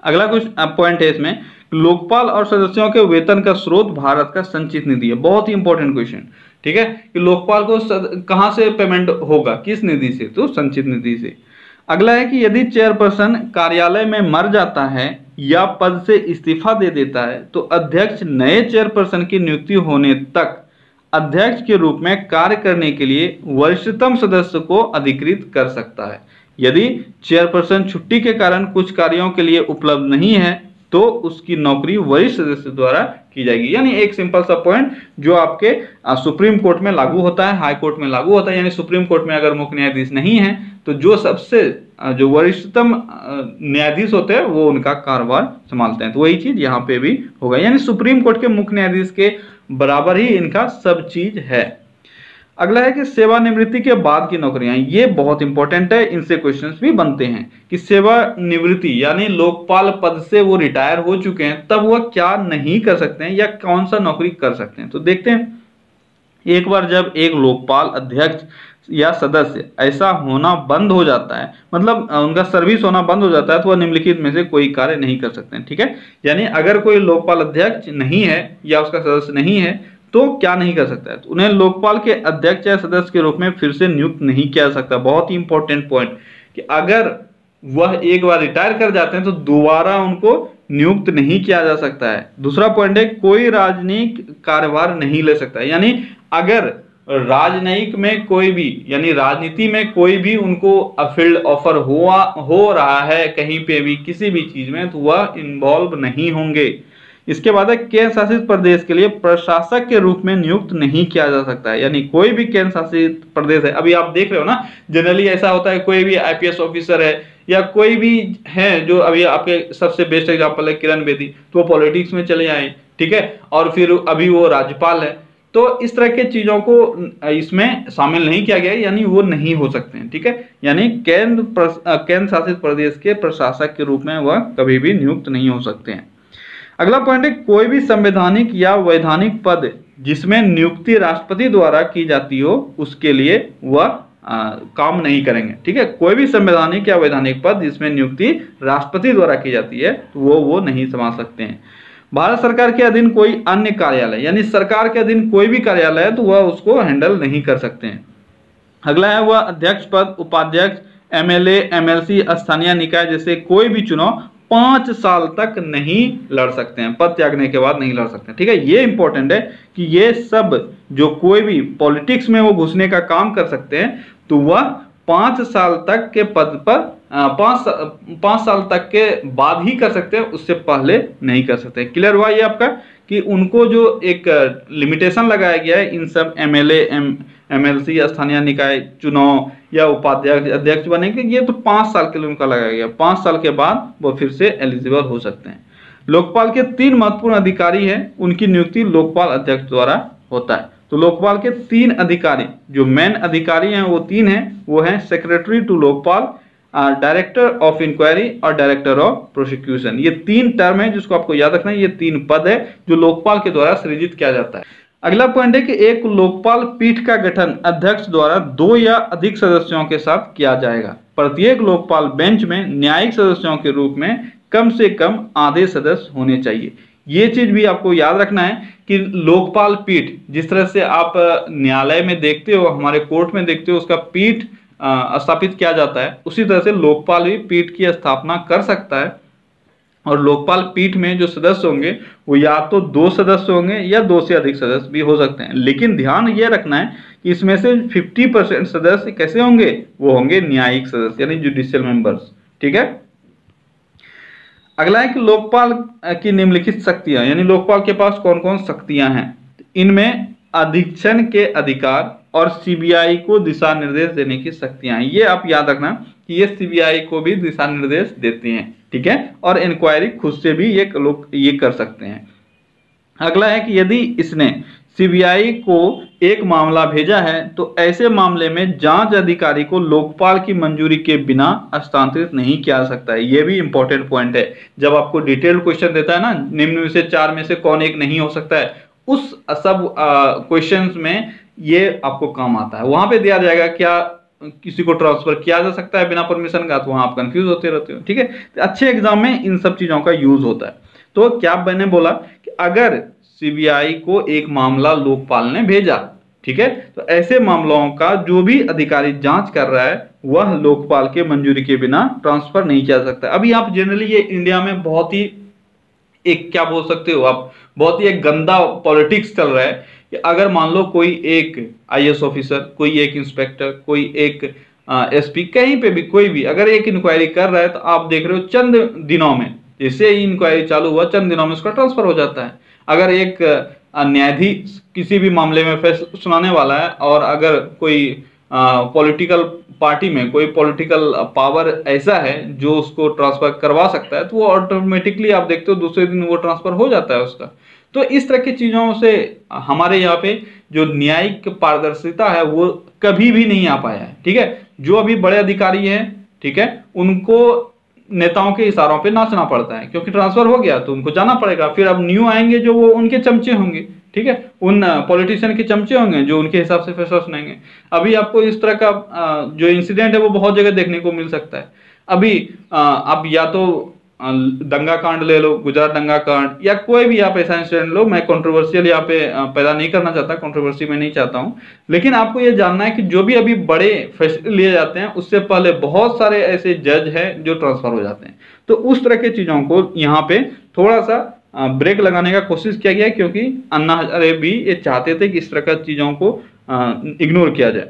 अगला कुछ पॉइंट है इसमें, लोकपाल और सदस्यों के वेतन का स्रोत भारत का संचित निधि है। बहुत ही इंपॉर्टेंट क्वेश्चन, ठीक है, कि लोकपाल को कहां से पेमेंट होगा, किस निधि से, तो संचित निधि से। अगला है कि यदि चेयरपर्सन कार्यालय में मर जाता है या पद से इस्तीफा दे देता है तो अध्यक्ष नए चेयरपर्सन की नियुक्ति होने तक अध्यक्ष के रूप में कार्य करने के लिए वरिष्ठतम सदस्य को अधिकृत कर सकता है। यदि चेयरपर्सन छुट्टी के कारण कुछ कार्यों के लिए उपलब्ध नहीं है तो उसकी नौकरी वरिष्ठ सदस्य द्वारा की जाएगी। यानी एक सिंपल सा पॉइंट जो आपके सुप्रीम कोर्ट में लागू होता है, हाई कोर्ट में लागू होता है। यानी सुप्रीम कोर्ट में अगर मुख्य न्यायाधीश नहीं है तो जो सबसे जो वरिष्ठतम न्यायाधीश होते हैं वो उनका कार्यभार संभालते हैं, तो वही चीज यहाँ पे भी होगा। यानी सुप्रीम कोर्ट के मुख्य न्यायाधीश के बराबर ही इनका सब चीज है। अगला है कि सेवानिवृत्ति के बाद की नौकरियां, ये बहुत इंपॉर्टेंट है, इनसे क्वेश्चंस भी बनते हैं कि सेवानिवृत्ति यानी लोकपाल पद से वो रिटायर हो चुके हैं तब वह क्या नहीं कर सकते हैं या कौन सा नौकरी कर सकते हैं। तो देखते हैं, एक बार जब एक लोकपाल अध्यक्ष या सदस्य ऐसा होना बंद हो जाता है, मतलब उनका सर्विस होना बंद हो जाता है, तो वह निम्नलिखित में से कोई कार्य नहीं कर सकते हैं, ठीक है। यानी अगर कोई लोकपाल अध्यक्ष नहीं है या उसका सदस्य नहीं है तो क्या नहीं कर सकता है, तो उन्हें लोकपाल के अध्यक्ष या सदस्य के रूप में फिर से नियुक्त नहीं किया जा सकता। बहुत ही इंपॉर्टेंट पॉइंट कि अगर वह एक बार रिटायर कर जाते हैं तो दोबारा उनको नियुक्त नहीं किया जा सकता है। दूसरा पॉइंट है, कोई राजनीतिक कार्यभार नहीं ले सकता है। यानी अगर राजनयिक में कोई भी, यानी राजनीति में कोई भी उनको फील्ड ऑफर हो रहा है कहीं पे भी किसी भी चीज में, तो वह इन्वॉल्व नहीं होंगे। इसके बाद है, केंद्र शासित प्रदेश के लिए प्रशासक के रूप में नियुक्त नहीं किया जा सकता है। यानी कोई भी केंद्र शासित प्रदेश है, अभी आप देख रहे हो ना, जनरली ऐसा होता है कोई भी आईपीएस ऑफिसर है या कोई भी है, जो अभी आपके सबसे बेस्ट एग्जांपल है किरण बेदी, तो वो पॉलिटिक्स में चले आए, ठीक है, और फिर अभी वो राज्यपाल है। तो इस तरह के चीजों को इसमें शामिल नहीं किया गया, यानी वो नहीं हो सकते हैं, ठीक है। यानी केंद्र शासित प्रदेश के प्रशासक के रूप में वह कभी भी नियुक्त नहीं हो सकते हैं। अगला पॉइंट है, कोई भी संवैधानिक या वैधानिक पद जिसमें नियुक्ति राष्ट्रपति द्वारा की जाती हो उसके लिए वह काम नहीं करेंगे, ठीक है। कोई भी संवैधानिक या वैधानिक पद जिसमें नियुक्ति राष्ट्रपति द्वारा की जाती है तो वो नहीं संभाल सकते हैं। भारत सरकार के अधीन कोई अन्य कार्यालय, यानी सरकार के अधीन कोई भी कार्यालय है तो वह उसको हैंडल नहीं कर सकते हैं। अगला है, वह अध्यक्ष पद, उपाध्यक्ष, एमएलए, एमएलसी, स्थानीय निकाय जैसे कोई भी चुनाव 5 साल तक नहीं लड़ सकते हैं, पद त्यागने के बाद नहीं लड़ सकते हैं, ठीक है। ये इंपॉर्टेंट है कि ये सब जो कोई भी पॉलिटिक्स में वो घुसने का काम कर सकते हैं तो वह 5 साल तक के पद पर 5 साल तक के बाद ही कर सकते हैं, उससे पहले नहीं कर सकते। क्लियर हुआ ये आपका कि उनको जो एक लिमिटेशन लगाया गया है इन सब एमएलए, एमएलसी, स्थानीय निकाय चुनाव या उपाध्यक्ष, अध्यक्ष बनेंगे, ये तो 5 साल के लिए उनका लगाया गया। 5 साल के बाद वो फिर से एलिजिबल हो सकते हैं। लोकपाल के 3 महत्वपूर्ण अधिकारी हैं, उनकी नियुक्ति लोकपाल अध्यक्ष द्वारा होता है। तो लोकपाल के 3 अधिकारी, जो मेन अधिकारी हैं वो 3 हैं, वो हैं secretary to Lokpal, director of inquiry और डायरेक्टर ऑफ प्रोसिक्यूशन। ये 3 टर्म है जिसको आपको याद रखना है, ये 3 पद है जो लोकपाल के द्वारा सृजित किया जाता है। अगला पॉइंट है कि एक लोकपाल पीठ का गठन अध्यक्ष द्वारा 2 या अधिक सदस्यों के साथ किया जाएगा। प्रत्येक लोकपाल बेंच में न्यायिक सदस्यों के रूप में कम से कम आधे सदस्य होने चाहिए। ये चीज भी आपको याद रखना है कि लोकपाल पीठ, जिस तरह से आप न्यायालय में देखते हो, हमारे कोर्ट में देखते हो, उसका पीठ स्थापित किया जाता है, उसी तरह से लोकपाल भी पीठ की स्थापना कर सकता है। और लोकपाल पीठ में जो सदस्य होंगे वो या तो 2 सदस्य होंगे या 2 से अधिक सदस्य भी हो सकते हैं। लेकिन ध्यान ये रखना है कि इसमें से 50% सदस्य कैसे होंगे, वो होंगे न्यायिक सदस्य यानी जुडिशियल मेंबर्स। ठीक है। अगला है कि लोकपाल की निम्नलिखित शक्तियां, यानी लोकपाल के पास कौन कौन शक्तियां हैं। इनमें अधीक्षण के अधिकार और सीबीआई को दिशा निर्देश देने की शक्तियां हैं। ये आप याद रखना कि ये सीबीआई को भी दिशा निर्देश देते हैं। ठीक है। और इंक्वायरी खुद से भी ये लोग ये कर सकते हैं। अगला है कि यदि इसने सीबीआई को एक मामला भेजा है तो ऐसे मामले में जांच अधिकारी को लोकपाल की मंजूरी के बिना हस्तांतरित नहीं किया जा सकता है। यह भी इंपॉर्टेंट पॉइंट है। जब आपको डिटेल्ड क्वेश्चन देता है ना, निम्न में से 4 में से कौन एक नहीं हो सकता है, उस सब क्वेश्चंस में ये आपको काम आता है। वहां पे दिया जाएगा क्या किसी को ट्रांसफर किया जा सकता है बिना परमिशन का, तो वहां आप कंफ्यूज होते रहते हो। ठीक है। तो अच्छे एग्जाम में इन सब चीजों का यूज होता है। तो क्या मैंने बोला कि अगर सीबीआई को एक मामला लोकपाल ने भेजा, ठीक है, तो ऐसे मामलों का जो भी अधिकारी जांच कर रहा है वह लोकपाल के मंजूरी के बिना ट्रांसफर नहीं किया जा सकता। अभी आप जनरली ये इंडिया में बहुत ही एक क्या बोल सकते हो आप, बहुत ही एक गंदा पॉलिटिक्स चल रहा है कि अगर मान लो कोई एक आईएएस ऑफिसर, कोई एक इंस्पेक्टर, कोई एक एसपी, कहीं पे भी कोई भी अगर एक इंक्वायरी कर रहा है तो आप देख रहे हो चंद दिनों में, जैसे ही इंक्वायरी चालू हुआ चंद दिनों में उसका ट्रांसफर हो जाता है। अगर एक न्यायाधीश किसी भी मामले में फैसला सुनाने वाला है और अगर कोई पॉलिटिकल पार्टी में कोई पॉलिटिकल पावर ऐसा है जो उसको ट्रांसफर करवा सकता है, तो वो ऑटोमेटिकली आप देखते हो दूसरे दिन वो ट्रांसफर हो जाता है उसका। तो इस तरह की चीजों से हमारे यहाँ पे जो न्यायिक पारदर्शिता है वो कभी भी नहीं आ पाया है। ठीक है। जो अभी बड़े अधिकारी हैं, ठीक है, उनको नेताओं के इशारों पे नाचना पड़ता है क्योंकि ट्रांसफर हो गया तो उनको जाना पड़ेगा। फिर अब न्यू आएंगे जो वो उनके चमचे होंगे, ठीक है, उन पॉलिटिशियन के चमचे होंगे जो उनके हिसाब से फैसला सुनाएंगे। अभी आपको इस तरह का जो इंसिडेंट है वो बहुत जगह देखने को मिल सकता है। अभी आप या तो दंगा कांड ले लो, गुजरात दंगा कांड, या कोई भी आप ऐसा इंसिडेंट लो। मैं कंट्रोवर्शियल यहाँ पे पैदा नहीं करना चाहता, कंट्रोवर्सी में नहीं चाहता हूँ, लेकिन आपको ये जानना है कि जो भी अभी बड़े फैसले लिए जाते हैं उससे पहले बहुत सारे ऐसे जज हैं जो ट्रांसफर हो जाते हैं। तो उस तरह की चीजों को यहाँ पे थोड़ा सा ब्रेक लगाने का कोशिश किया गया क्योंकि अन्ना हजारे भी ये चाहते थे कि इस तरह की चीजों को इग्नोर किया जाए।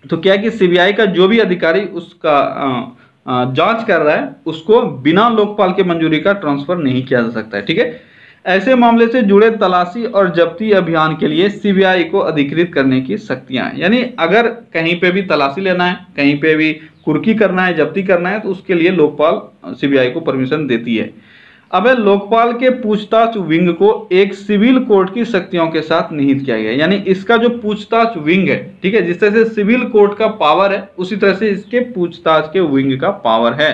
तो क्या कि सीबीआई का जो भी अधिकारी उसका जांच कर रहा है उसको बिना लोकपाल के मंजूरी का ट्रांसफर नहीं किया जा सकता है। ठीक है। ऐसे मामले से जुड़े तलाशी और जब्ती अभियान के लिए सीबीआई को अधिकृत करने की शक्तियां हैं। यानी अगर कहीं पे भी तलाशी लेना है, कहीं पे भी कुर्की करना है, जब्ती करना है, तो उसके लिए लोकपाल सीबीआई को परमिशन देती है। अब लोकपाल के पूछताछ विंग को एक सिविल कोर्ट की शक्तियों के साथ निहित किया गया है। यानी इसका जो पूछताछ विंग है, ठीक है, जिस तरह से सिविल कोर्ट का पावर है उसी तरह से इसके पूछताछ के विंग का पावर है।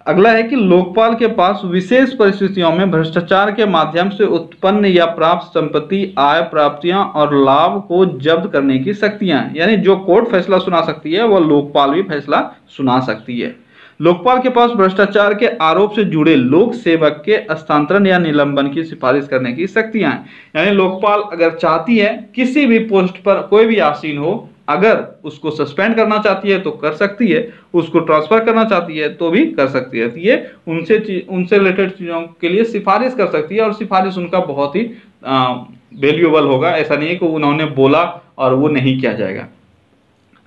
अगला है कि लोकपाल के पास विशेष परिस्थितियों में भ्रष्टाचार के माध्यम से उत्पन्न या प्राप्त संपत्ति, आय, प्राप्तियां और लाभ को जब्त करने की शक्तियां हैं। यानी जो कोर्ट फैसला सुना सकती है वह लोकपाल भी फैसला सुना सकती है। लोकपाल के पास भ्रष्टाचार के आरोप से जुड़े लोक सेवक के हस्तांतरण या निलंबन की सिफारिश करने की शक्तियां हैं। यानी लोकपाल अगर चाहती है किसी भी पोस्ट पर कोई भी आसीन हो, अगर उसको सस्पेंड करना चाहती है तो कर सकती है, उसको ट्रांसफर करना चाहती है तो भी कर सकती है। तो ये उनसे रिलेटेड चीजों के लिए सिफारिश कर सकती है और सिफारिश उनका बहुत ही वैल्यूएबल होगा। ऐसा नहीं है कि उन्होंने बोला और वो नहीं किया जाएगा।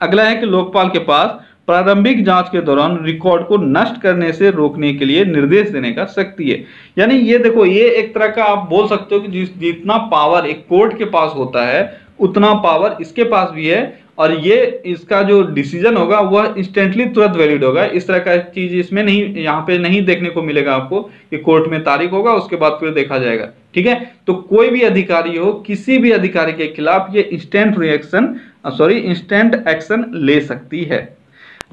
अगला है कि लोकपाल के पास प्रारंभिक जांच के दौरान रिकॉर्ड को नष्ट करने से रोकने के लिए निर्देश देने का शक्ति है। यानी ये देखो, ये एक तरह का आप बोल सकते हो कि जितना पावर एक कोर्ट के पास होता है उतना पावर इसके पास भी है, और ये इसका जो डिसीजन होगा वह इंस्टेंटली तुरंत वैलिड होगा। इस तरह का चीज इसमें नहीं, यहाँ पे नहीं देखने को मिलेगा आपको कि कोर्ट में तारीख होगा उसके बाद फिर देखा जाएगा। ठीक है। तो कोई भी अधिकारी हो, किसी भी अधिकारी के खिलाफ ये इंस्टेंट एक्शन ले सकती है।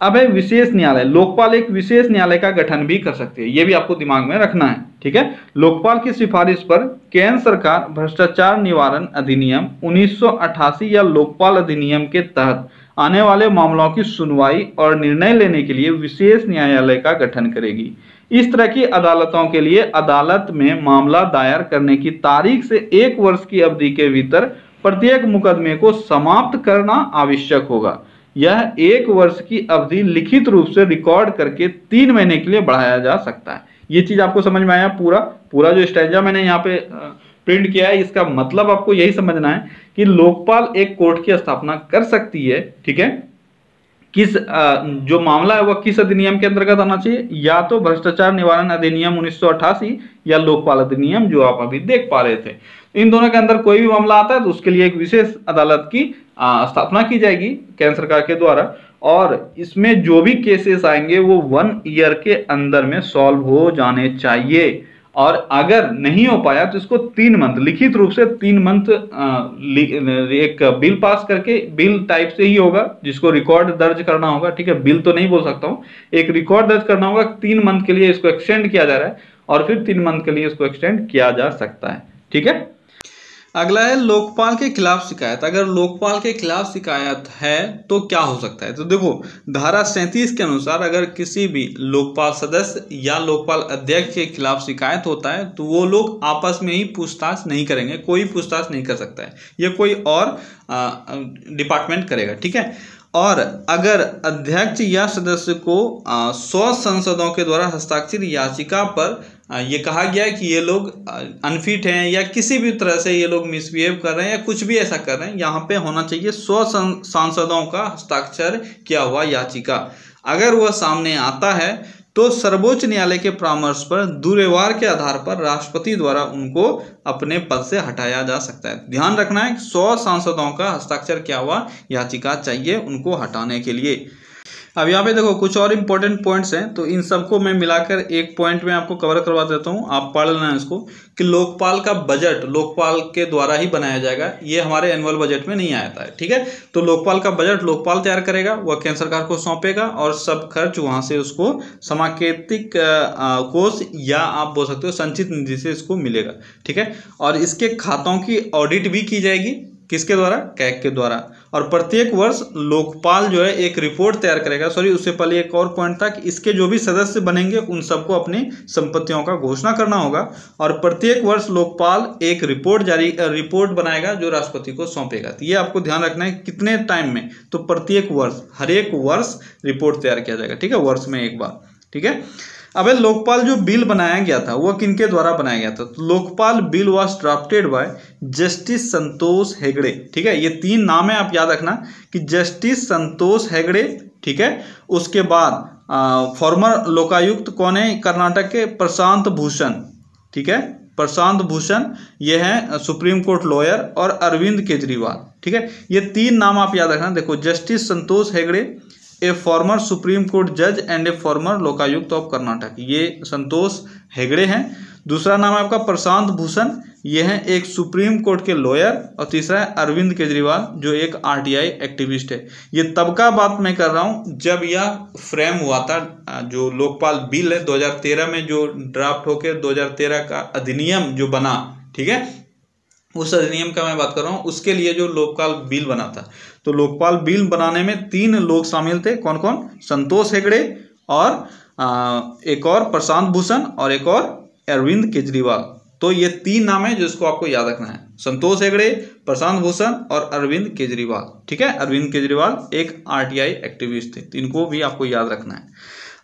अब है विशेष न्यायालय। लोकपाल एक विशेष न्यायालय का गठन भी कर सकती है, यह भी आपको दिमाग में रखना है। ठीक है। लोकपाल की सिफारिश पर केंद्र सरकार भ्रष्टाचार निवारण अधिनियम 1988 या लोकपाल अधिनियम के तहत आने वाले मामलों की सुनवाई और निर्णय लेने के लिए विशेष न्यायालय का गठन करेगी। इस तरह की अदालतों के लिए अदालत में मामला दायर करने की तारीख से 1 वर्ष की अवधि के भीतर प्रत्येक मुकदमे को समाप्त करना आवश्यक होगा। यह 1 वर्ष की अवधि लिखित रूप से रिकॉर्ड करके 3 महीने के लिए बढ़ाया जा सकता है। ये चीज आपको समझ में आया? पूरा जो स्टैंजा मैंने यहाँ पे प्रिंट किया है, इसका मतलब आपको यही समझना है कि लोकपाल एक कोर्ट की स्थापना कर सकती है, ठीक है। किस जो मामला है वह किस अधिनियम के अंतर्गत आना चाहिए? या तो भ्रष्टाचार निवारण अधिनियम 1988 या लोकपाल अधिनियम जो आप अभी देख पा रहे थे। इन दोनों के अंदर कोई भी मामला आता है तो उसके लिए एक विशेष अदालत की स्थापना की जाएगी केंद्र सरकार के द्वारा, और इसमें जो भी केसेस आएंगे वो 1 ईयर के अंदर में सॉल्व हो जाने चाहिए। और अगर नहीं हो पाया तो इसको 3 मंथ, लिखित रूप से 3 मंथ एक बिल पास करके, बिल टाइप से ही होगा जिसको रिकॉर्ड दर्ज करना होगा, ठीक है। बिल तो नहीं बोल सकता हूं, एक रिकॉर्ड दर्ज करना होगा। 3 मंथ के लिए इसको एक्सटेंड किया जा रहा है और फिर 3 मंथ के लिए इसको एक्सटेंड किया जा सकता है, ठीक है। अगला है लोकपाल के खिलाफ शिकायत। अगर लोकपाल के खिलाफ शिकायत है तो क्या हो सकता है? तो देखो, धारा 37 के अनुसार अगर किसी भी लोकपाल सदस्य या लोकपाल अध्यक्ष के खिलाफ शिकायत होता है तो वो लोग आपस में ही पूछताछ नहीं करेंगे, कोई पूछताछ नहीं कर सकता है, ये कोई और डिपार्टमेंट करेगा, ठीक है। और अगर अध्यक्ष या सदस्य को 100 सांसदों के द्वारा हस्ताक्षरित याचिका पर ये कहा गया है कि ये लोग अनफिट हैं या किसी भी तरह से ये लोग मिसबिहेव कर रहे हैं या कुछ भी ऐसा कर रहे हैं, यहाँ पे होना चाहिए 100 सांसदों का हस्ताक्षर किया हुआ याचिका। अगर वह सामने आता है तो सर्वोच्च न्यायालय के परामर्श पर दुर्व्यवहार के आधार पर राष्ट्रपति द्वारा उनको अपने पद से हटाया जा सकता है। ध्यान रखना है 100 सांसदों का हस्ताक्षर किया हुआ याचिका चाहिए उनको हटाने के लिए। अब यहाँ पे देखो कुछ और इम्पोर्टेंट पॉइंट्स हैं, तो इन सबको मैं मिलाकर एक पॉइंट में आपको कवर करवा देता हूँ, आप पढ़ लेना इसको, कि लोकपाल का बजट लोकपाल के द्वारा ही बनाया जाएगा, ये हमारे एनुअल बजट में नहीं आता है, ठीक है। तो लोकपाल का बजट लोकपाल तैयार करेगा, वह केंद्र सरकार को सौंपेगा और सब खर्च वहां से उसको समाकेतिक कोष या आप बोल सकते हो संचित निधि से इसको मिलेगा, ठीक है। और इसके खातों की ऑडिट भी की जाएगी, किसके द्वारा? कैग के द्वारा। और प्रत्येक वर्ष लोकपाल जो है एक रिपोर्ट तैयार करेगा। उससे पहले एक और पॉइंट था कि इसके जो भी सदस्य बनेंगे उन सबको अपनी संपत्तियों का घोषणा करना होगा, और प्रत्येक वर्ष लोकपाल एक रिपोर्ट बनाएगा जो राष्ट्रपति को सौंपेगा। तो ये आपको ध्यान रखना है कितने टाइम में, तो प्रत्येक वर्ष, हर एक वर्ष रिपोर्ट तैयार किया जाएगा, ठीक है, वर्ष में एक बार, ठीक है। अब लोकपाल जो बिल बनाया गया था वह किनके द्वारा बनाया गया था? तो Lokpal bill was drafted by justice Santosh Hegde, ठीक है। ये 3 नाम है, आप याद रखना कि जस्टिस संतोष हेगड़े, ठीक है। उसके बाद फॉर्मर लोकायुक्त कौन है? कर्नाटक के प्रशांत भूषण, ठीक है, प्रशांत भूषण, ये है सुप्रीम कोर्ट लॉयर, और अरविंद केजरीवाल, ठीक है। ये 3 नाम आप याद रखना। देखो, justice Santosh Hegde, a former supreme court जज and a former Lokayukta of Karnataka, ये संतोष हेगड़े हैं। दूसरा नाम है आपका प्रशांत भूषण, ये है एक सुप्रीम कोर्ट के लॉयर, और तीसरा है अरविंद केजरीवाल जो एक आरटीआई एक्टिविस्ट है। ये तब का बात मैं कर रहा हूँ जब यह फ्रेम हुआ था, जो लोकपाल बिल है 2013 में जो ड्राफ्ट होकर 2013 का अधिनियम जो बना, ठीक है, उस अधिनियम का मैं बात कर रहा हूँ, उसके लिए जो लोकपाल बिल बना था। तो लोकपाल बिल बनाने में 3 लोग शामिल थे, कौन कौन? संतोष हेगड़े, और एक और प्रशांत भूषण, और एक और अरविंद केजरीवाल। तो ये 3 नाम है जिसको आपको याद रखना है, संतोष हेगड़े, प्रशांत भूषण और अरविंद केजरीवाल, ठीक है। अरविंद केजरीवाल एक आरटीआई एक्टिविस्ट थे, तो इनको भी आपको याद रखना है।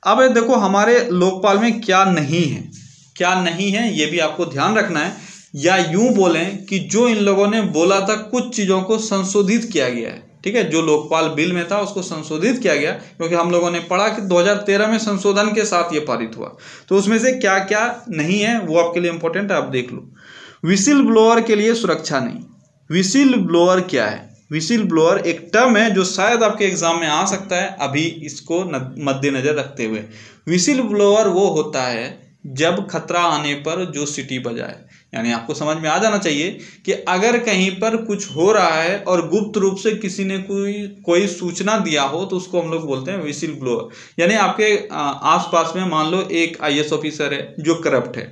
अब देखो हमारे लोकपाल में क्या नहीं है, क्या नहीं है ये भी आपको ध्यान रखना है, या यूं बोलें कि जो इन लोगों ने बोला था कुछ चीजों को संशोधित किया गया है, ठीक है। जो लोकपाल बिल में था उसको संशोधित किया गया, क्योंकि हम लोगों ने पढ़ा कि 2013 में संशोधन के साथ ये पारित हुआ। तो उसमें से क्या क्या नहीं है वो आपके लिए इंपॉर्टेंट है, आप देख लो। विसिल ब्लोअर के लिए सुरक्षा नहीं। विसिल ब्लोअर क्या है? विसिल ब्लोअर एक टर्म है जो शायद आपके एग्जाम में आ सकता है, अभी इसको मद्देनजर रखते हुए। विसिल ब्लोअर वो होता है जब खतरा आने पर जो सीटी बजाए, यानी आपको समझ में आ जाना चाहिए कि अगर कहीं पर कुछ हो रहा है और गुप्त रूप से किसी ने कोई सूचना दिया हो तो उसको हम लोग बोलते हैं विसिल ब्लोअर। यानी आपके आसपास में मान लो एक आईएएस ऑफिसर है जो करप्ट है,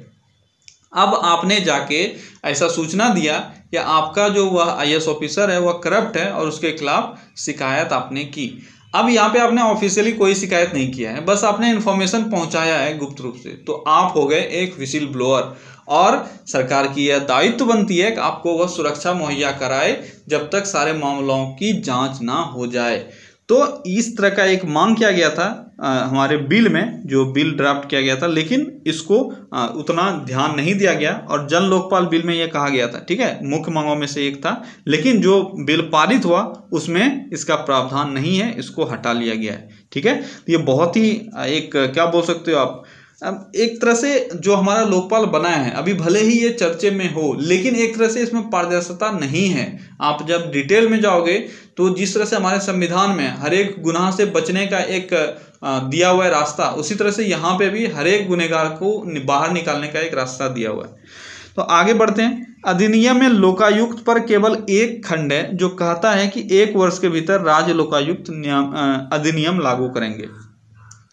अब आपने जाके ऐसा सूचना दिया कि आपका जो वह आईएएस ऑफिसर है वह करप्ट है और उसके खिलाफ शिकायत आपने की। अब यहाँ पे आपने ऑफिशियली कोई शिकायत नहीं किया है, बस आपने इन्फॉर्मेशन पहुंचाया है गुप्त रूप से, तो आप हो गए एक विसिल ब्लोअर। और सरकार की यह दायित्व बनती है कि आपको वह सुरक्षा मुहैया कराए जब तक सारे मामलों की जांच ना हो जाए। तो इस तरह का एक मांग किया गया था हमारे बिल में, जो बिल ड्राफ्ट किया गया था, लेकिन इसको उतना ध्यान नहीं दिया गया और जन लोकपाल बिल में यह कहा गया था, ठीक है, मुख्य मांगों में से एक था। लेकिन जो बिल पारित हुआ उसमें इसका प्रावधान नहीं है, इसको हटा लिया गया है, ठीक है। ये बहुत ही एक क्या बोल सकते हो आप, एक तरह से जो हमारा लोकपाल बना है, अभी भले ही ये चर्चे में हो, लेकिन एक तरह से इसमें पारदर्शिता नहीं है। आप जब डिटेल में जाओगे तो जिस तरह से हमारे संविधान में हर एक गुनाह से बचने का एक दिया हुआ है रास्ता, उसी तरह से यहाँ पे भी हर एक गुनहगार को बाहर निकालने का एक रास्ता दिया हुआ है। तो आगे बढ़ते हैं। अधिनियम में लोकायुक्त पर केवल एक खंड है जो कहता है कि 1 वर्ष के भीतर राज्य लोकायुक्त अधिनियम लागू करेंगे।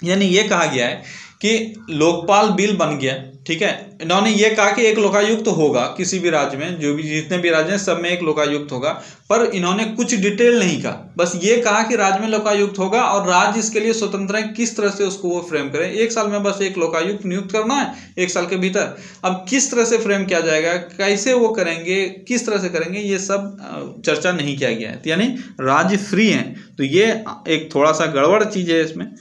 यानी ये कहा गया है कि लोकपाल बिल बन गया, ठीक है, इन्होंने ये कहा कि एक लोकायुक्त होगा किसी भी राज्य में, जो भी जितने भी राज्य हैं सब में एक लोकायुक्त होगा, पर इन्होंने कुछ डिटेल नहीं कहा, बस ये कहा कि राज्य में लोकायुक्त होगा और राज्य इसके लिए स्वतंत्र है किस तरह से उसको वो फ्रेम करें। 1 साल में बस एक लोकायुक्त नियुक्त करना है, 1 साल के भीतर। अब किस तरह से फ्रेम किया जाएगा, कैसे वो करेंगे, किस तरह से करेंगे, ये सब चर्चा नहीं किया गया है, यानी राज्य फ्री हैं। तो ये एक थोड़ा सा गड़बड़ चीज है इसमें।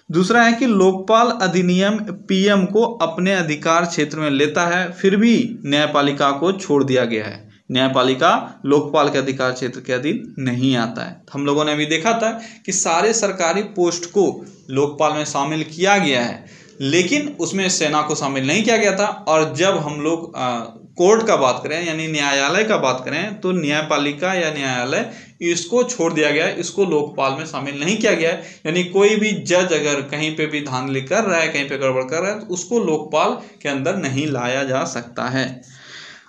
दूसरा है कि लोकपाल अधिनियम पीएम को अपने अधिकार क्षेत्र में लेता है, फिर भी न्यायपालिका को छोड़ दिया गया है। न्यायपालिका लोकपाल के अधिकार क्षेत्र के अधीन नहीं आता है। हम लोगों ने अभी देखा था कि सारे सरकारी पोस्ट को लोकपाल में शामिल किया गया है, लेकिन उसमें सेना को शामिल नहीं किया गया था। और जब हम लोग कोर्ट का बात करें, यानी न्यायालय का बात करें, तो न्यायपालिका या न्यायालय इसको छोड़ दिया गया है, इसको लोकपाल में शामिल नहीं किया गया है। यानी कोई भी जज अगर कहीं पे भी धांधली कर रहा है, कहीं पे गड़बड़ कर रहा है, तो उसको लोकपाल के अंदर नहीं लाया जा सकता है।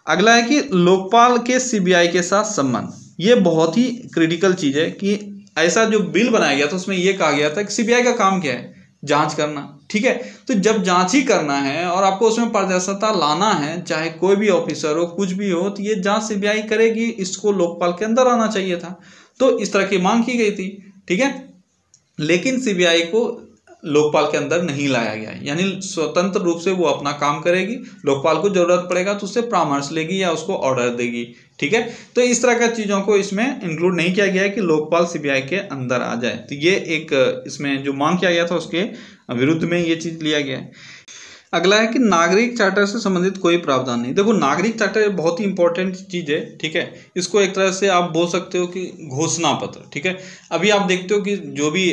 अगला है कि लोकपाल के सीबीआई के साथ संबंध। ये बहुत ही क्रिटिकल चीज है कि ऐसा जो बिल बनाया गया था उसमें यह कहा गया था कि सीबीआई का काम क्या है, जांच करना, ठीक है। तो जब जांच ही करना है और आपको उसमें पारदर्शिता लाना है, चाहे कोई भी ऑफिसर हो, कुछ भी हो, तो ये जांच सीबीआई करेगी, इसको लोकपाल के अंदर आना चाहिए था। तो इस तरह की मांग की गई थी, ठीक है, लेकिन सीबीआई को लोकपाल के अंदर नहीं लाया गया है। यानी स्वतंत्र रूप से वो अपना काम करेगी, लोकपाल को जरूरत पड़ेगा तो उससे परामर्श लेगी या उसको ऑर्डर देगी, ठीक है। तो इस तरह का चीज़ों को इसमें इंक्लूड नहीं किया गया है कि लोकपाल सीबीआई के अंदर आ जाए। तो ये एक इसमें जो मांग किया गया था उसके विरुद्ध में ये चीज़ लिया गया है। अगला है कि नागरिक चार्टर से संबंधित कोई प्रावधान नहीं। देखो, नागरिक चार्टर बहुत ही इंपॉर्टेंट चीज़ है, ठीक है। इसको एक तरह से आप बोल सकते हो कि घोषणा पत्र, ठीक है। अभी आप देखते हो कि जो भी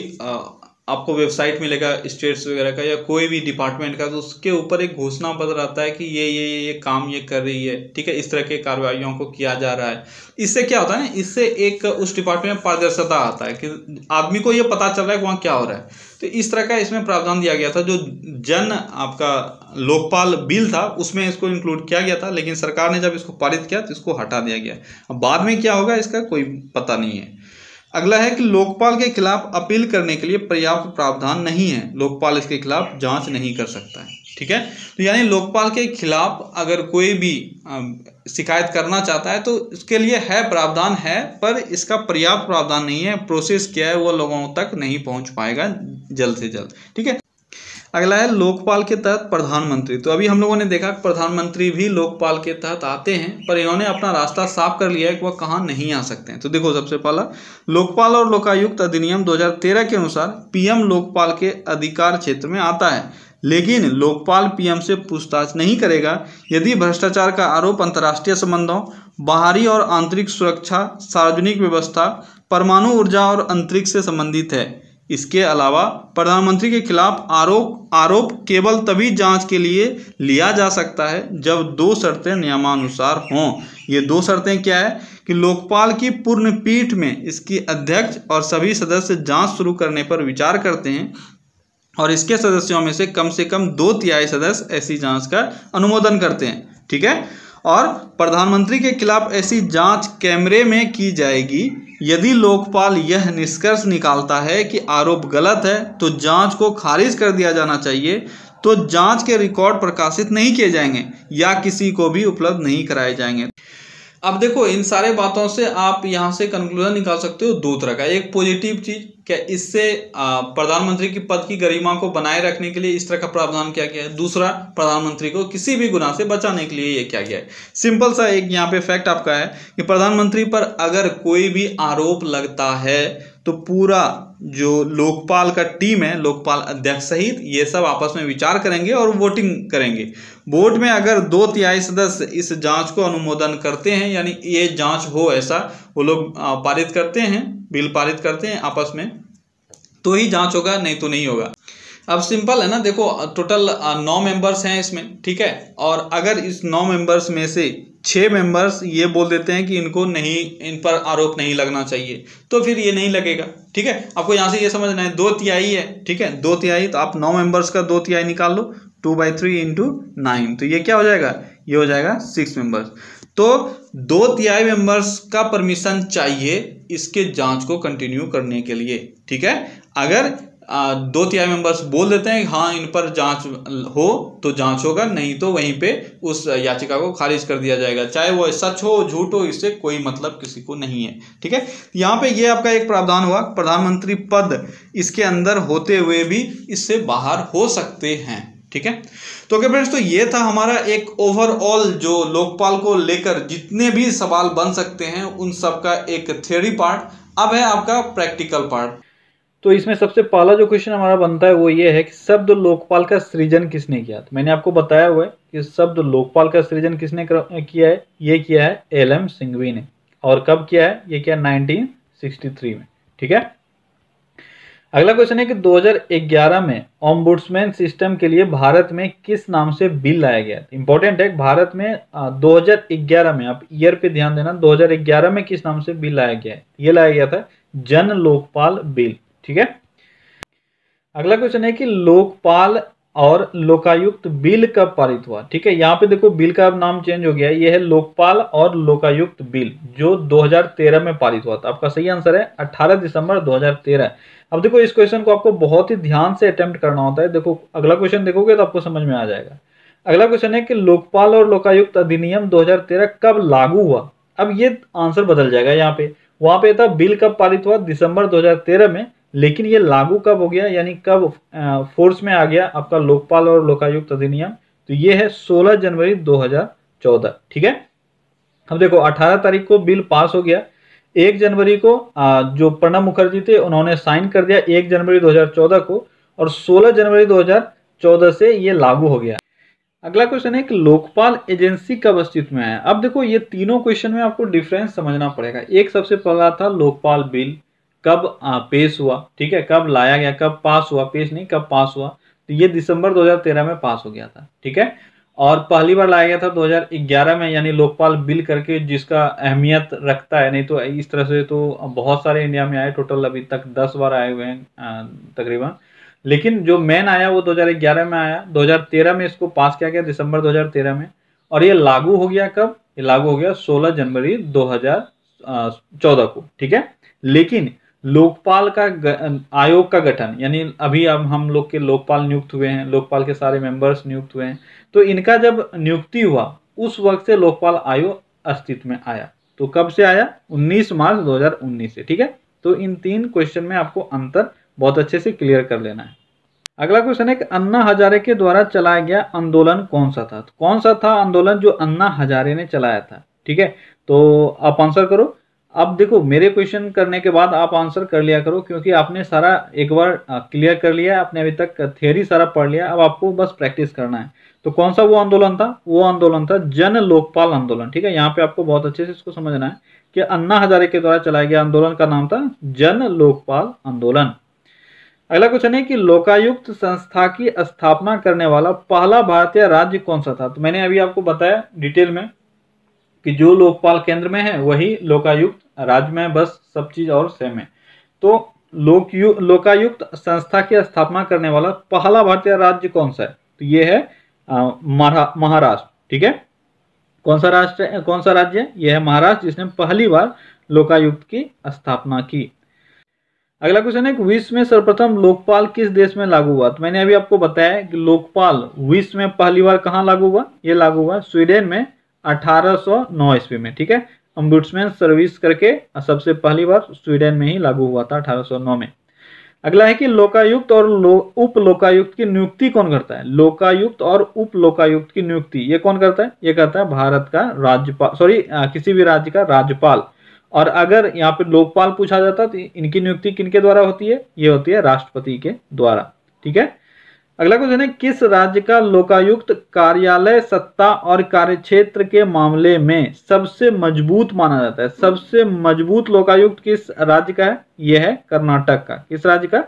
आपको वेबसाइट मिलेगा स्टेट्स वगैरह का या कोई भी डिपार्टमेंट का, तो उसके ऊपर एक घोषणा पत्र आता है कि ये काम ये कर रही है, ठीक है, इस तरह के कार्रवाइयों को किया जा रहा है। इससे क्या होता है ना, इससे एक उस डिपार्टमेंट में पारदर्शिता आता है कि आदमी को ये पता चल रहा है कि वहाँ क्या हो रहा है। तो इस तरह का इसमें प्रावधान दिया गया था। जो जन आपका लोकपाल बिल था उसमें इसको इंक्लूड किया गया था, लेकिन सरकार ने जब इसको पारित किया तो इसको हटा दिया गया। अब बाद में क्या होगा इसका कोई पता नहीं है। अगला है कि लोकपाल के खिलाफ अपील करने के लिए पर्याप्त प्रावधान नहीं है, लोकपाल इसके खिलाफ जांच नहीं कर सकता है, ठीक है। तो यानी लोकपाल के खिलाफ अगर कोई भी शिकायत करना चाहता है तो इसके लिए है, प्रावधान है, पर इसका पर्याप्त प्रावधान नहीं है। प्रोसेस क्या है वो लोगों तक नहीं पहुंच पाएगा जल्द से जल्द, ठीक है। अगला है लोकपाल के तहत प्रधानमंत्री। तो अभी हम लोगों ने देखा प्रधानमंत्री भी लोकपाल के तहत आते हैं, पर इन्होंने अपना रास्ता साफ कर लिया है कि वह कहाँ नहीं आ सकते हैं। तो देखो, सबसे पहला लोकपाल और लोकायुक्त अधिनियम 2013 के अनुसार पीएम लोकपाल के अधिकार क्षेत्र में आता है, लेकिन लोकपाल पीएम से पूछताछ नहीं करेगा यदि भ्रष्टाचार का आरोप अंतर्राष्ट्रीय संबंधों, बाहरी और आंतरिक सुरक्षा, सार्वजनिक व्यवस्था, परमाणु ऊर्जा और अंतरिक्ष से संबंधित है। इसके अलावा प्रधानमंत्री के खिलाफ आरोप केवल तभी जांच के लिए लिया जा सकता है जब 2 शर्तें नियमानुसार हों। ये 2 शर्तें क्या है कि लोकपाल की पूर्ण पीठ में इसकी अध्यक्ष और सभी सदस्य जांच शुरू करने पर विचार करते हैं और इसके सदस्यों में से कम 2/3 सदस्य ऐसी जांच का अनुमोदन करते हैं, ठीक है। और प्रधानमंत्री के खिलाफ ऐसी जांच कैमरे में की जाएगी। यदि लोकपाल यह निष्कर्ष निकालता है कि आरोप गलत है तो जांच को खारिज कर दिया जाना चाहिए, तो जांच के रिकॉर्ड प्रकाशित नहीं किए जाएंगे या किसी को भी उपलब्ध नहीं कराए जाएंगे। अब देखो, इन सारे बातों से आप यहाँ से कंक्लूजन निकाल सकते हो 2 तरह का। एक पॉजिटिव चीज क्या इससे प्रधानमंत्री की पद की गरिमा को बनाए रखने के लिए इस तरह का प्रावधान किया गया है। दूसरा, प्रधानमंत्री को किसी भी गुनाह से बचाने के लिए ये किया गया है। सिंपल सा एक यहाँ पे फैक्ट आपका है कि प्रधानमंत्री पर अगर कोई भी आरोप लगता है तो पूरा जो लोकपाल का टीम है, लोकपाल अध्यक्ष सहित, ये सब आपस में विचार करेंगे और वोटिंग करेंगे। वोट में अगर 2/3 सदस्य इस जांच को अनुमोदन करते हैं, यानी ये जांच हो ऐसा वो लोग पारित करते हैं, बिल पारित करते हैं आपस में, तो ही जांच होगा, नहीं तो नहीं होगा। अब सिंपल है ना, देखो टोटल 9 मेंबर्स हैं इसमें, ठीक है। और अगर इस 9 मेंबर्स में से 6 मेंबर्स ये बोल देते हैं कि इनको नहीं, इन पर आरोप नहीं लगना चाहिए, तो फिर ये नहीं लगेगा, ठीक है। आपको यहाँ से ये समझना है 2/3 है, ठीक है, 2/3, तो आप 9 मेंबर्स का 2/3 निकाल लो, 2/3 × 9, तो ये क्या हो जाएगा, ये हो जाएगा 6 मेंबर्स। तो 2/3 मेंबर्स का परमिशन चाहिए इसके जांच को कंटिन्यू करने के लिए, ठीक है। अगर 2/3 मेंबर्स बोल देते हैं हाँ इन पर जांच हो तो जांच होगा, नहीं तो वहीं पे उस याचिका को खारिज कर दिया जाएगा, चाहे वो सच हो झूठ हो, इससे कोई मतलब किसी को नहीं है, ठीक है। यहाँ पे ये आपका एक प्रावधान हुआ, प्रधानमंत्री पद इसके अंदर होते हुए भी इससे बाहर हो सकते हैं, ठीक है। तो ओके फ्रेंड्स, तो ये था हमारा एक ओवरऑल जो लोकपाल को लेकर जितने भी सवाल बन सकते हैं उन सब का एक थ्योरी पार्ट। अब है आपका प्रैक्टिकल पार्ट। तो इसमें सबसे पहला जो क्वेश्चन हमारा बनता है वो ये है कि शब्द लोकपाल का सृजन किसने किया। तो मैंने आपको बताया हुआ है कि शब्द लोकपाल का सृजन किसने किया है, ये किया है एल.एम. सिंघवी ने। और कब किया है, ये किया 1963 में, ठीक है। अगला क्वेश्चन है कि 2011 में ओम्बुड्समैन सिस्टम के लिए भारत में किस नाम से बिल लाया गया। इंपॉर्टेंट है, भारत में 2011 में, आप ईयर पे ध्यान देना, 2011 में किस नाम से बिल लाया गया है, ये लाया गया था जन लोकपाल बिल, ठीक है। अगला क्वेश्चन है कि लोकपाल और लोकायुक्त बिल कब पारित हुआ, ठीक है। यहाँ पे देखो बिल का अब नाम चेंज हो गया है, ये है लोकपाल और लोकायुक्त बिल जो 2013 में पारित हुआ था। आपका सही आंसर है 18 दिसंबर 2013। अब देखो इस क्वेश्चन को आपको बहुत ही ध्यान से अटेम्प्ट करना होता है। देखो अगला क्वेश्चन देखोगे तो आपको समझ में आ जाएगा। अगला क्वेश्चन है कि लोकपाल और लोकायुक्त अधिनियम 2013 कब लागू हुआ। अब ये आंसर बदल जाएगा, यहाँ पे वहां पे था बिल कब पारित हुआ, दिसंबर 2013 में, लेकिन ये लागू कब हो गया, यानी कब फोर्स में आ गया आपका लोकपाल और लोकायुक्त अधिनियम, तो ये है 16 जनवरी 2014, ठीक है। अब देखो 18 तारीख को बिल पास हो गया, 1 जनवरी को जो प्रणब मुखर्जी थे उन्होंने साइन कर दिया 1 जनवरी 2014 को, और 16 जनवरी 2014 से ये लागू हो गया। अगला क्वेश्चन है कि लोकपाल एजेंसी कब अस्तित्व में आया। अब देखो ये तीनों क्वेश्चन में आपको डिफरेंस समझना पड़ेगा। एक सबसे पहला था लोकपाल बिल कब पेश हुआ, ठीक है, कब लाया गया, कब पास हुआ, पेश नहीं कब पास हुआ, तो ये दिसंबर 2013 में पास हो गया था, ठीक है। और पहली बार लाया गया था 2011 में, यानी लोकपाल बिल करके, जिसका अहमियत रखता है, नहीं तो इस तरह से तो बहुत सारे इंडिया में आए, टोटल अभी तक 10 बार आए हुए हैं तकरीबन, लेकिन जो मेन आया वो 2011 में आया, 2013 में इसको पास किया गया दिसंबर 2013 में, और ये लागू हो गया कब, ये लागू हो गया 16 जनवरी 2014 को, ठीक है। लेकिन लोकपाल का आयोग का गठन, यानी अभी अब हम लोग के लोकपाल नियुक्त हुए हैं, लोकपाल के सारे मेंबर्स नियुक्त हुए हैं, तो इनका जब नियुक्ति हुआ उस वक्त से लोकपाल आयोग अस्तित्व में आया। तो कब से आया, 19 मार्च 2019 से, ठीक है। तो इन 3 क्वेश्चन में आपको अंतर बहुत अच्छे से क्लियर कर लेना है। अगला क्वेश्चन है कि अन्ना हजारे के द्वारा चलाया गया आंदोलन कौन सा था। तो कौन सा था आंदोलन जो अन्ना हजारे ने चलाया था, ठीक है। तो आप आंसर करो। अब देखो मेरे क्वेश्चन करने के बाद आप आंसर कर लिया करो, क्योंकि आपने सारा एक बार क्लियर कर लिया, आपने अभी तक थियरी सारा पढ़ लिया, अब आपको बस प्रैक्टिस करना है। तो कौन सा वो आंदोलन था, वो आंदोलन था जन लोकपाल आंदोलन, ठीक है। यहाँ पे आपको बहुत अच्छे से इसको समझना है कि अन्ना हजारे के द्वारा चलाया गया आंदोलन का नाम था जन लोकपाल आंदोलन। अगला क्वेश्चन है कि लोकायुक्त संस्था की स्थापना करने वाला पहला भारतीय राज्य कौन सा था। तो मैंने अभी आपको बताया डिटेल में कि जो लोकपाल केंद्र में है वही लोकायुक्त राज्य में, बस सब चीज और सेम है। तो लोकायुक्त संस्था की स्थापना करने वाला पहला भारतीय राज्य कौन सा है, तो ये है महाराष्ट्र, ठीक है। कौन सा राज्य है, यह है महाराष्ट्र, जिसने पहली बार लोकायुक्त की स्थापना की। अगला क्वेश्चन है कि विश्व में सर्वप्रथम लोकपाल किस देश में लागू हुआ। तो मैंने अभी आपको बताया कि लोकपाल विश्व में पहली बार कहाँ लागू हुआ, ये लागू हुआ स्वीडन में 1809 ईस्वी में, ठीक है। ओम्बुड्समैन सर्विस करके सबसे पहली बार स्वीडन में ही लागू हुआ था 1809 में। अगला है कि लोकायुक्त और उप लोकायुक्त की नियुक्ति कौन करता है। लोकायुक्त और उप लोकायुक्त की नियुक्ति ये कौन करता है, ये करता है भारत का राज्यपाल, सॉरी किसी भी राज्य का राज्यपाल। और अगर यहाँ पे लोकपाल पूछा जाता तो इनकी नियुक्ति किनके द्वारा होती है, ये होती है राष्ट्रपति के द्वारा। ठीक है। अगला क्वेश्चन है, किस राज्य का लोकायुक्त कार्यालय सत्ता और कार्यक्षेत्र के मामले में सबसे मजबूत माना जाता है। सबसे मजबूत लोकायुक्त किस राज्य का है, यह है कर्नाटक का। किस राज्य का,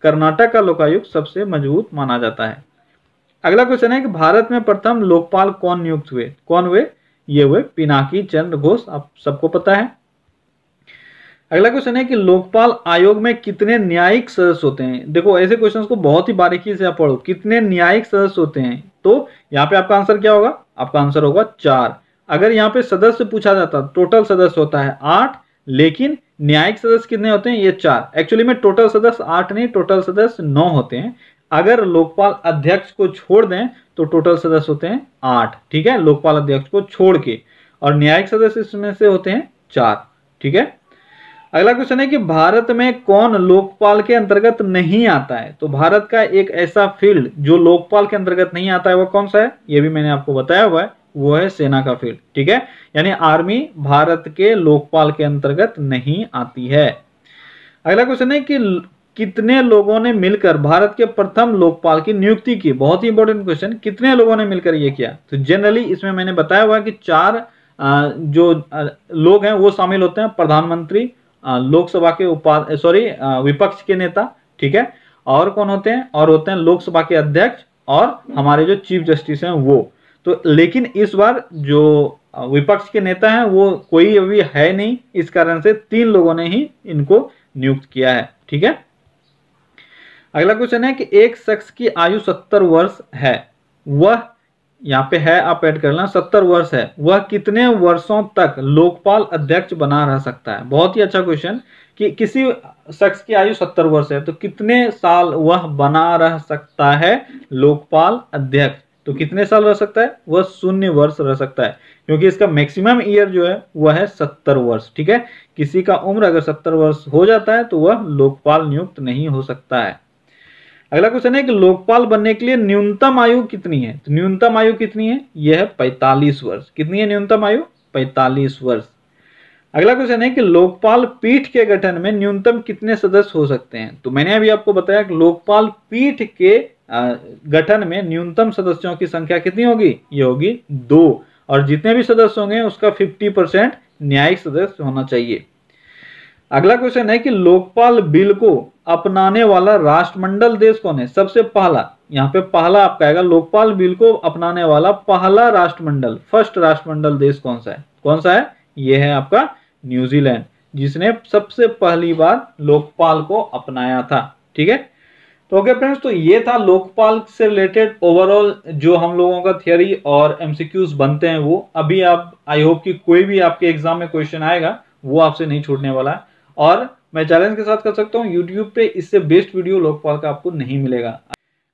कर्नाटक का लोकायुक्त सबसे मजबूत माना जाता है। अगला क्वेश्चन है कि भारत में प्रथम लोकपाल कौन नियुक्त हुए, कौन हुए, ये हुए पिनाकी चंद्र घोष, आप सबको पता है। अगला क्वेश्चन है कि लोकपाल आयोग में कितने न्यायिक सदस्य होते हैं। देखो ऐसे क्वेश्चंस को बहुत ही बारीकी से आप पढ़ो, कितने न्यायिक सदस्य होते हैं, तो यहाँ पे आपका आंसर क्या होगा, आपका आंसर होगा 4। अगर यहाँ पे सदस्य पूछा जाता, टोटल सदस्य होता है 8, लेकिन न्यायिक सदस्य कितने होते हैं, ये 4। एक्चुअली में टोटल सदस्य 8 नहीं, टोटल सदस्य 9 होते हैं। अगर लोकपाल अध्यक्ष को छोड़ दें तो टोटल सदस्य होते हैं 8। ठीक है, लोकपाल अध्यक्ष को छोड़ के, और न्यायिक सदस्य इसमें से होते हैं 4। ठीक है। अगला क्वेश्चन है कि भारत में कौन लोकपाल के अंतर्गत नहीं आता है। तो भारत का एक ऐसा फील्ड जो लोकपाल के अंतर्गत नहीं आता है वो कौन सा है, ये भी मैंने आपको बताया हुआ है, वो है सेना का फील्ड। ठीक है, यानी आर्मी भारत के लोकपाल के अंतर्गत नहीं आती है। अगला क्वेश्चन है कि कितने लोगों ने मिलकर भारत के प्रथम लोकपाल की नियुक्ति की। बहुत ही इंपॉर्टेंट क्वेश्चन, कितने लोगों ने मिलकर ये किया। तो जनरली इसमें मैंने बताया हुआ है कि 4 जो लोग हैं वो शामिल होते हैं, प्रधानमंत्री, लोकसभा के विपक्ष के नेता। ठीक है, और कौन होते हैं, और होते हैं लोकसभा के अध्यक्ष और हमारे जो चीफ जस्टिस हैं वो। तो लेकिन इस बार जो विपक्ष के नेता हैं वो कोई अभी है नहीं, इस कारण से 3 लोगों ने ही इनको नियुक्त किया है। ठीक है। अगला क्वेश्चन है कि एक शख्स की आयु 70 वर्ष है, वह यहाँ पे है आप ऐड कर लेना, 70 वर्ष है, वह कितने वर्षों तक लोकपाल अध्यक्ष बना रह सकता है। बहुत ही अच्छा क्वेश्चन कि किसी शख्स की आयु 70 वर्ष है तो कितने साल वह बना रह सकता है लोकपाल अध्यक्ष। तो कितने साल रह सकता है, वह 0 वर्ष रह सकता है, क्योंकि इसका मैक्सिमम ईयर जो है वह है 70 वर्ष। ठीक है, किसी का उम्र अगर 70 वर्ष हो जाता है तो वह लोकपाल नियुक्त नहीं हो सकता है। अगला क्वेश्चन है कि लोकपाल बनने के लिए न्यूनतम आयु कितनी है। तो न्यूनतम आयु कितनी है, यह है 45 वर्ष। कितनी है न्यूनतम आयु, 45 वर्ष। अगला क्वेश्चन है कि लोकपाल पीठ के गठन में न्यूनतम कितने सदस्य हो सकते हैं। तो मैंने अभी आपको बताया कि लोकपाल पीठ के गठन में न्यूनतम सदस्यों की संख्या कितनी होगी, ये होगी 2, और जितने भी सदस्य होंगे उसका 50% न्यायिक सदस्य होना चाहिए। अगला क्वेश्चन है कि लोकपाल बिल को अपनाने वाला राष्ट्रमंडल देश कौन है। सबसे पहला, यहाँ पे पहला आपका आएगा, लोकपाल बिल को अपनाने वाला पहला राष्ट्रमंडल, फर्स्ट राष्ट्रमंडल देश कौन सा है, कौन सा है, ये है आपका न्यूजीलैंड, जिसने सबसे पहली बार लोकपाल को अपनाया था। ठीक है, तो ओके फ्रेंड्स, तो ये था लोकपाल से रिलेटेड ओवरऑल जो हम लोगों का थियरी और एमसीक्यूज बनते हैं वो। अभी आप आई होप कि कोई भी आपके एग्जाम में क्वेश्चन आएगा वो आपसे नहीं छूटने वाला है, और मैं चैलेंज के साथ कर सकता हूँ यूट्यूब पे इससे बेस्ट वीडियो लोकपाल का आपको नहीं मिलेगा।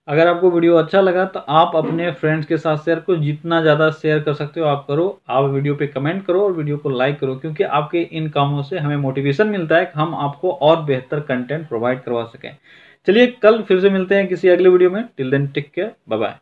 अगर आपको वीडियो अच्छा लगा तो आप अपने फ्रेंड्स के साथ शेयर करो, जितना ज़्यादा शेयर कर सकते हो आप करो। आप वीडियो पे कमेंट करो और वीडियो को लाइक करो, क्योंकि आपके इन कामों से हमें मोटिवेशन मिलता है कि हम आपको और बेहतर कंटेंट प्रोवाइड करवा सकें। चलिए कल फिर से मिलते हैं किसी अगले वीडियो में। Till then take care, bye bye.